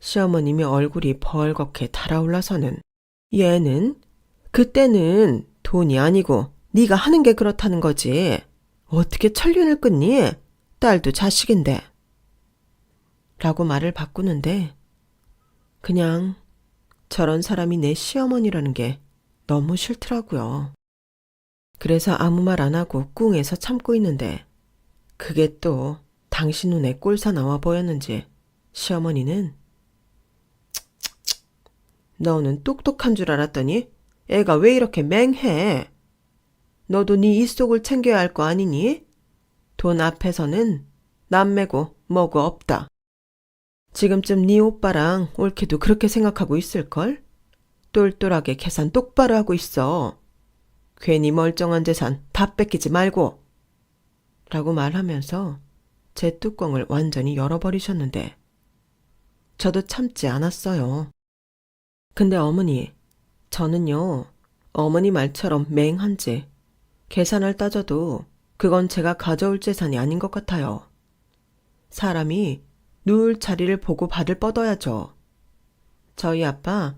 시어머님이 얼굴이 벌겋게 달아올라서는 얘는 그때는 돈이 아니고 네가 하는 게 그렇다는 거지. 어떻게 천륜을 끊니? 딸도 자식인데. 라고 말을 바꾸는데 그냥 저런 사람이 내 시어머니라는 게 너무 싫더라고요. 그래서 아무 말 안 하고 꿍해서 참고 있는데 그게 또 당신 눈에 꼴사 나와 보였는지 시어머니는 너는 똑똑한 줄 알았더니 애가 왜 이렇게 맹해? 너도 네 입속을 챙겨야 할 거 아니니? 돈 앞에서는 남매고 뭐고 없다. 지금쯤 네 오빠랑 옳게도 그렇게 생각하고 있을걸? 똘똘하게 계산 똑바로 하고 있어. 괜히 멀쩡한 재산 다 뺏기지 말고. 라고 말하면서 제 뚜껑을 완전히 열어버리셨는데 저도 참지 않았어요. 근데 어머니, 저는요, 어머니 말처럼 맹한지 계산을 따져도 그건 제가 가져올 재산이 아닌 것 같아요. 사람이 누울 자리를 보고 발을 뻗어야죠. 저희 아빠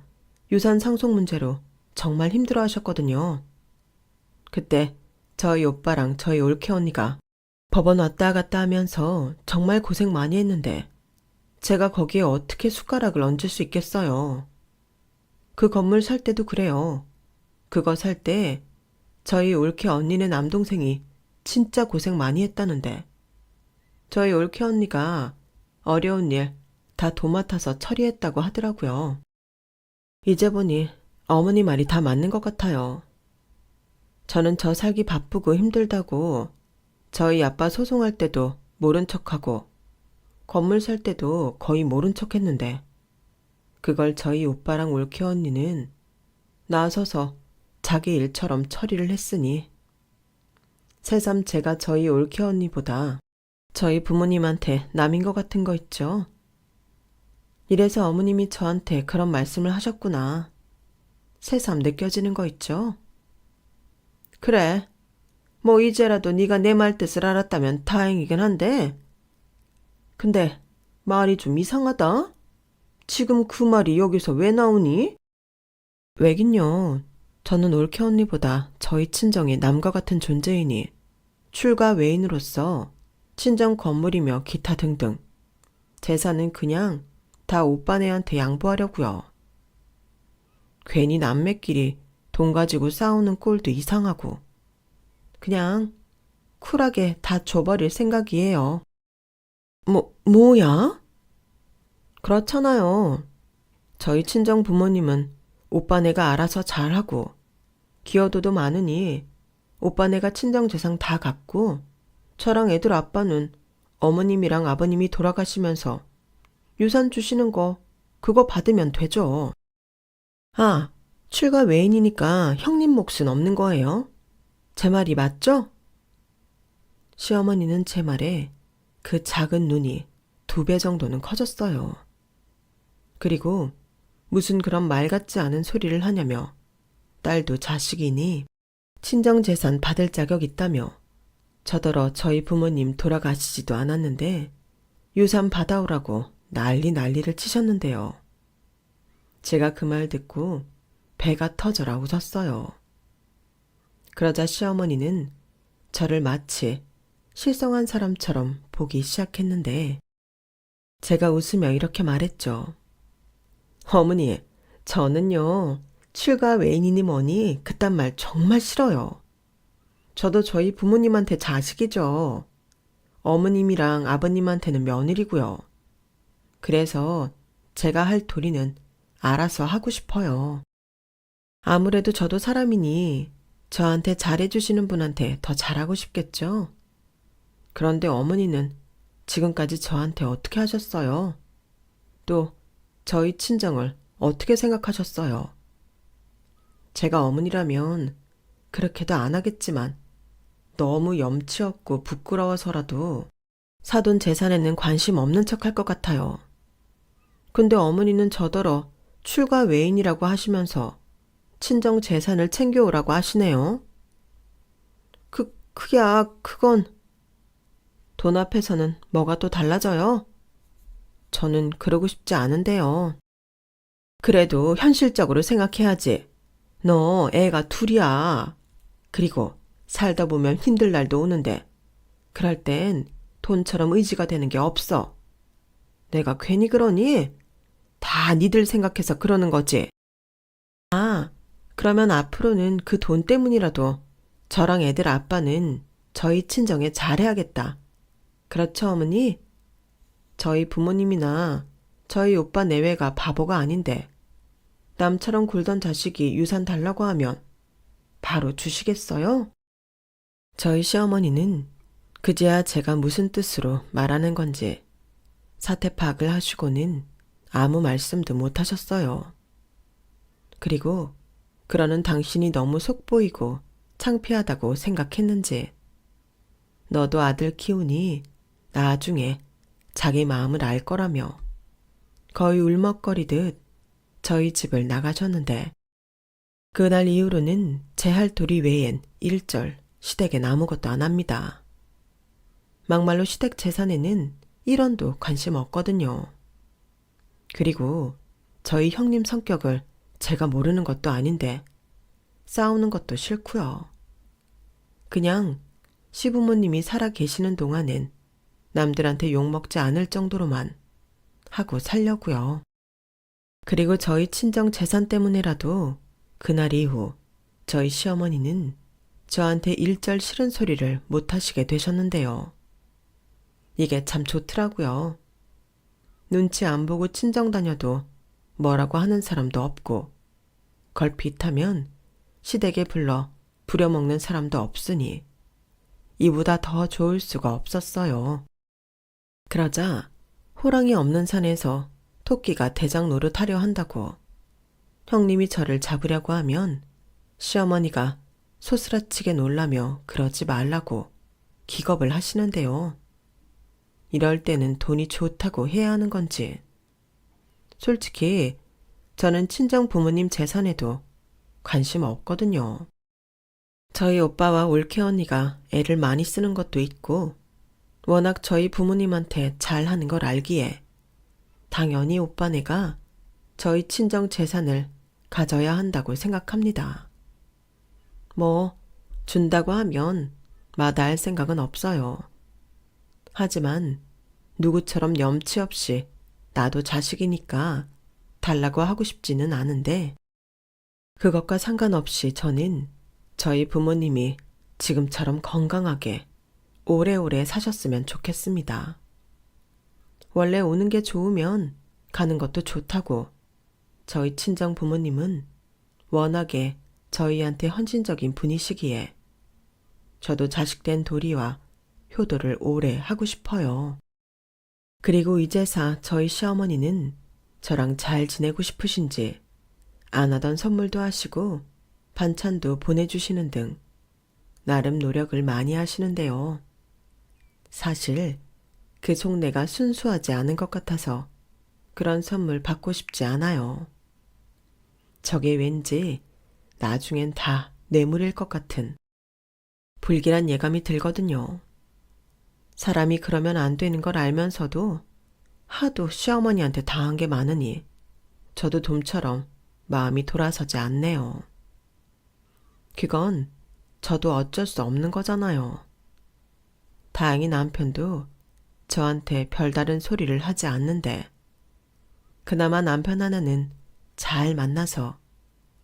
유산 상속 문제로 정말 힘들어 하셨거든요. 그때 저희 오빠랑 저희 올케 언니가 법원 왔다 갔다 하면서 정말 고생 많이 했는데 제가 거기에 어떻게 숟가락을 얹을 수 있겠어요. 그 건물 살 때도 그래요. 그거 살 때 저희 올케 언니네 남동생이 진짜 고생 많이 했다는데 저희 올케 언니가 어려운 일 다 도맡아서 처리했다고 하더라고요. 이제 보니 어머니 말이 다 맞는 것 같아요. 저는 저 살기 바쁘고 힘들다고 저희 아빠 소송할 때도 모른 척하고 건물 살 때도 거의 모른 척했는데 그걸 저희 오빠랑 올케 언니는 나서서 자기 일처럼 처리를 했으니 새삼 제가 저희 올케 언니보다 저희 부모님한테 남인 것 같은 거 있죠? 이래서 어머님이 저한테 그런 말씀을 하셨구나. 새삼 느껴지는 거 있죠? 그래. 뭐 이제라도 네가 내 말 뜻을 알았다면 다행이긴 한데 근데 말이 좀 이상하다? 지금 그 말이 여기서 왜 나오니? 왜긴요. 저는 올케 언니보다 저희 친정의 남과 같은 존재이니 출가 외인으로서 친정 건물이며 기타 등등 재산은 그냥 다 오빠네한테 양보하려고요. 괜히 남매끼리 돈 가지고 싸우는 꼴도 이상하고 그냥 쿨하게 다 줘버릴 생각이에요. 뭐야? 그렇잖아요. 저희 친정 부모님은 오빠네가 알아서 잘하고 기여도도 많으니 오빠네가 친정재산 다 갚고 저랑 애들 아빠는 어머님이랑 아버님이 돌아가시면서 유산 주시는 거 그거 받으면 되죠. 아, 출가 외인이니까 형님 몫은 없는 거예요? 제 말이 맞죠? 시어머니는 제 말에 그 작은 눈이 2배 정도는 커졌어요. 그리고 무슨 그런 말 같지 않은 소리를 하냐며 딸도 자식이니 친정재산 받을 자격 있다며 저더러 저희 부모님 돌아가시지도 않았는데 유산 받아오라고 난리를 치셨는데요. 제가 그 말 듣고 배가 터져라 웃었어요. 그러자 시어머니는 저를 마치 실성한 사람처럼 보기 시작했는데 제가 웃으며 이렇게 말했죠. 어머니, 저는요, 출가 외인이니 뭐니 그딴 말 정말 싫어요. 저도 저희 부모님한테 자식이죠. 어머님이랑 아버님한테는 며느리고요. 그래서 제가 할 도리는 알아서 하고 싶어요. 아무래도 저도 사람이니 저한테 잘해주시는 분한테 더 잘하고 싶겠죠? 그런데 어머니는 지금까지 저한테 어떻게 하셨어요? 또 저희 친정을 어떻게 생각하셨어요? 제가 어머니라면 그렇게도 안 하겠지만 너무 염치 없고 부끄러워서라도 사돈 재산에는 관심 없는 척 할 것 같아요. 근데 어머니는 저더러 출가 외인이라고 하시면서 친정 재산을 챙겨오라고 하시네요. 그건 돈 앞에서는 뭐가 또 달라져요? 저는 그러고 싶지 않은데요. 그래도 현실적으로 생각해야지. 너 애가 둘이야. 그리고 살다 보면 힘들 날도 오는데 그럴 땐 돈처럼 의지가 되는 게 없어. 내가 괜히 그러니? 다 니들 생각해서 그러는 거지. 아, 그러면 앞으로는 그 돈 때문이라도 저랑 애들 아빠는 저희 친정에 잘해야겠다. 그렇죠, 어머니? 저희 부모님이나 저희 오빠 내외가 바보가 아닌데 남처럼 굴던 자식이 유산 달라고 하면 바로 주시겠어요? 저희 시어머니는 그제야 제가 무슨 뜻으로 말하는 건지 사태 파악을 하시고는 아무 말씀도 못 하셨어요. 그리고 그러는 당신이 너무 속보이고 창피하다고 생각했는지 너도 아들 키우니 나중에 자기 마음을 알 거라며 거의 울먹거리듯 저희 집을 나가셨는데 그날 이후로는 제 할 도리 외엔 일절 시댁엔 아무것도 안 합니다. 막말로 시댁 재산에는 1원도 관심 없거든요. 그리고 저희 형님 성격을 제가 모르는 것도 아닌데 싸우는 것도 싫고요. 그냥 시부모님이 살아 계시는 동안엔 남들한테 욕먹지 않을 정도로만 하고 살려고요. 그리고 저희 친정 재산 때문에라도 그날 이후 저희 시어머니는 저한테 일절 싫은 소리를 못 하시게 되셨는데요. 이게 참 좋더라고요. 눈치 안 보고 친정 다녀도 뭐라고 하는 사람도 없고 걸핏하면 시댁에 불러 부려먹는 사람도 없으니 이보다 더 좋을 수가 없었어요. 그러자 호랑이 없는 산에서 토끼가 대장 노릇하려 한다고 형님이 저를 잡으려고 하면 시어머니가 소스라치게 놀라며 그러지 말라고 기겁을 하시는데요. 이럴 때는 돈이 좋다고 해야 하는 건지. 솔직히 저는 친정 부모님 재산에도 관심 없거든요. 저희 오빠와 올케 언니가 애를 많이 쓰는 것도 있고 워낙 저희 부모님한테 잘하는 걸 알기에 당연히 오빠네가 저희 친정 재산을 가져야 한다고 생각합니다. 뭐 준다고 하면 마다할 생각은 없어요. 하지만 누구처럼 염치 없이 나도 자식이니까 달라고 하고 싶지는 않은데 그것과 상관없이 저는 저희 부모님이 지금처럼 건강하게 오래오래 사셨으면 좋겠습니다. 원래 오는 게 좋으면 가는 것도 좋다고 저희 친정 부모님은 워낙에 저희한테 헌신적인 분이시기에 저도 자식된 도리와 효도를 오래 하고 싶어요. 그리고 이제사 저희 시어머니는 저랑 잘 지내고 싶으신지 안 하던 선물도 하시고 반찬도 보내주시는 등 나름 노력을 많이 하시는데요. 사실 그 속내가 순수하지 않은 것 같아서 그런 선물 받고 싶지 않아요. 저게 왠지 나중엔 다 뇌물일 것 같은 불길한 예감이 들거든요. 사람이 그러면 안 되는 걸 알면서도 하도 시어머니한테 당한 게 많으니 저도 좀처럼 마음이 돌아서지 않네요. 그건 저도 어쩔 수 없는 거잖아요. 다행히 남편도 저한테 별다른 소리를 하지 않는데 그나마 남편 하나는 잘 만나서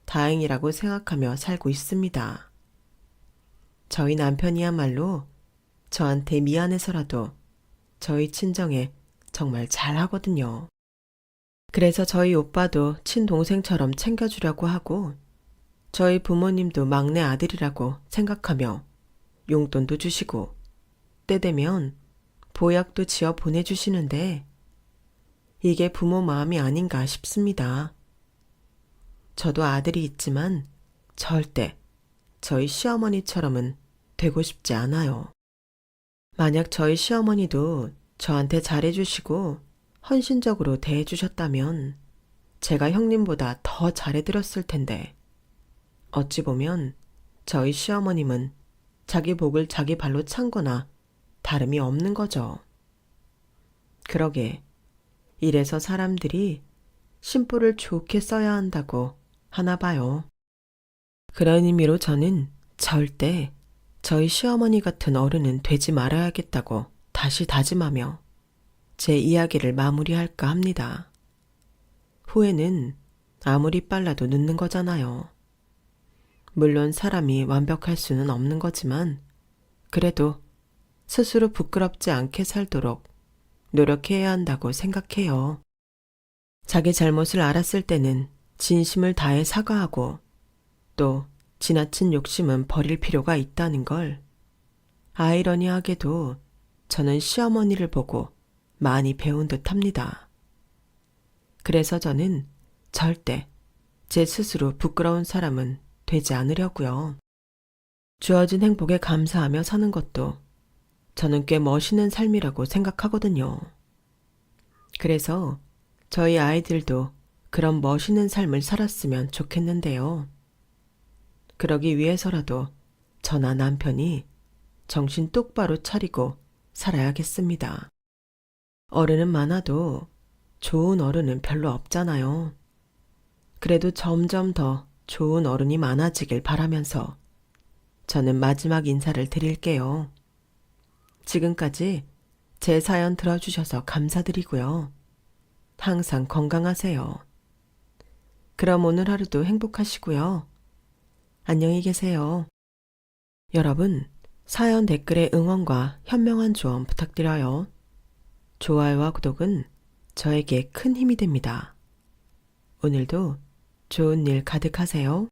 다행이라고 생각하며 살고 있습니다. 저희 남편이야말로 저한테 미안해서라도 저희 친정에 정말 잘하거든요. 그래서 저희 오빠도 친동생처럼 챙겨주려고 하고 저희 부모님도 막내 아들이라고 생각하며 용돈도 주시고 때 되면 보약도 지어 보내주시는데 이게 부모 마음이 아닌가 싶습니다. 저도 아들이 있지만 절대 저희 시어머니처럼은 되고 싶지 않아요. 만약 저희 시어머니도 저한테 잘해주시고 헌신적으로 대해주셨다면 제가 형님보다 더 잘해드렸을 텐데 어찌 보면 저희 시어머님은 자기 복을 자기 발로 찬 거나 다름이 없는 거죠. 그러게 이래서 사람들이 심부를 좋게 써야 한다고 하나 봐요. 그런 의미로 저는 절대 저희 시어머니 같은 어른은 되지 말아야겠다고 다시 다짐하며 제 이야기를 마무리할까 합니다. 후회는 아무리 빨라도 늦는 거잖아요. 물론 사람이 완벽할 수는 없는 거지만 그래도 스스로 부끄럽지 않게 살도록 노력해야 한다고 생각해요. 자기 잘못을 알았을 때는 진심을 다해 사과하고 또 지나친 욕심은 버릴 필요가 있다는 걸 아이러니하게도 저는 시어머니를 보고 많이 배운 듯 합니다. 그래서 저는 절대 제 스스로 부끄러운 사람은 되지 않으려고요. 주어진 행복에 감사하며 사는 것도 저는 꽤 멋있는 삶이라고 생각하거든요. 그래서 저희 아이들도 그런 멋있는 삶을 살았으면 좋겠는데요. 그러기 위해서라도 저나 남편이 정신 똑바로 차리고 살아야겠습니다. 어른은 많아도 좋은 어른은 별로 없잖아요. 그래도 점점 더 좋은 어른이 많아지길 바라면서 저는 마지막 인사를 드릴게요. 지금까지 제 사연 들어주셔서 감사드리고요. 항상 건강하세요. 그럼 오늘 하루도 행복하시고요. 안녕히 계세요. 여러분, 사연 댓글에 응원과 현명한 조언 부탁드려요. 좋아요와 구독은 저에게 큰 힘이 됩니다. 오늘도 좋은 일 가득하세요.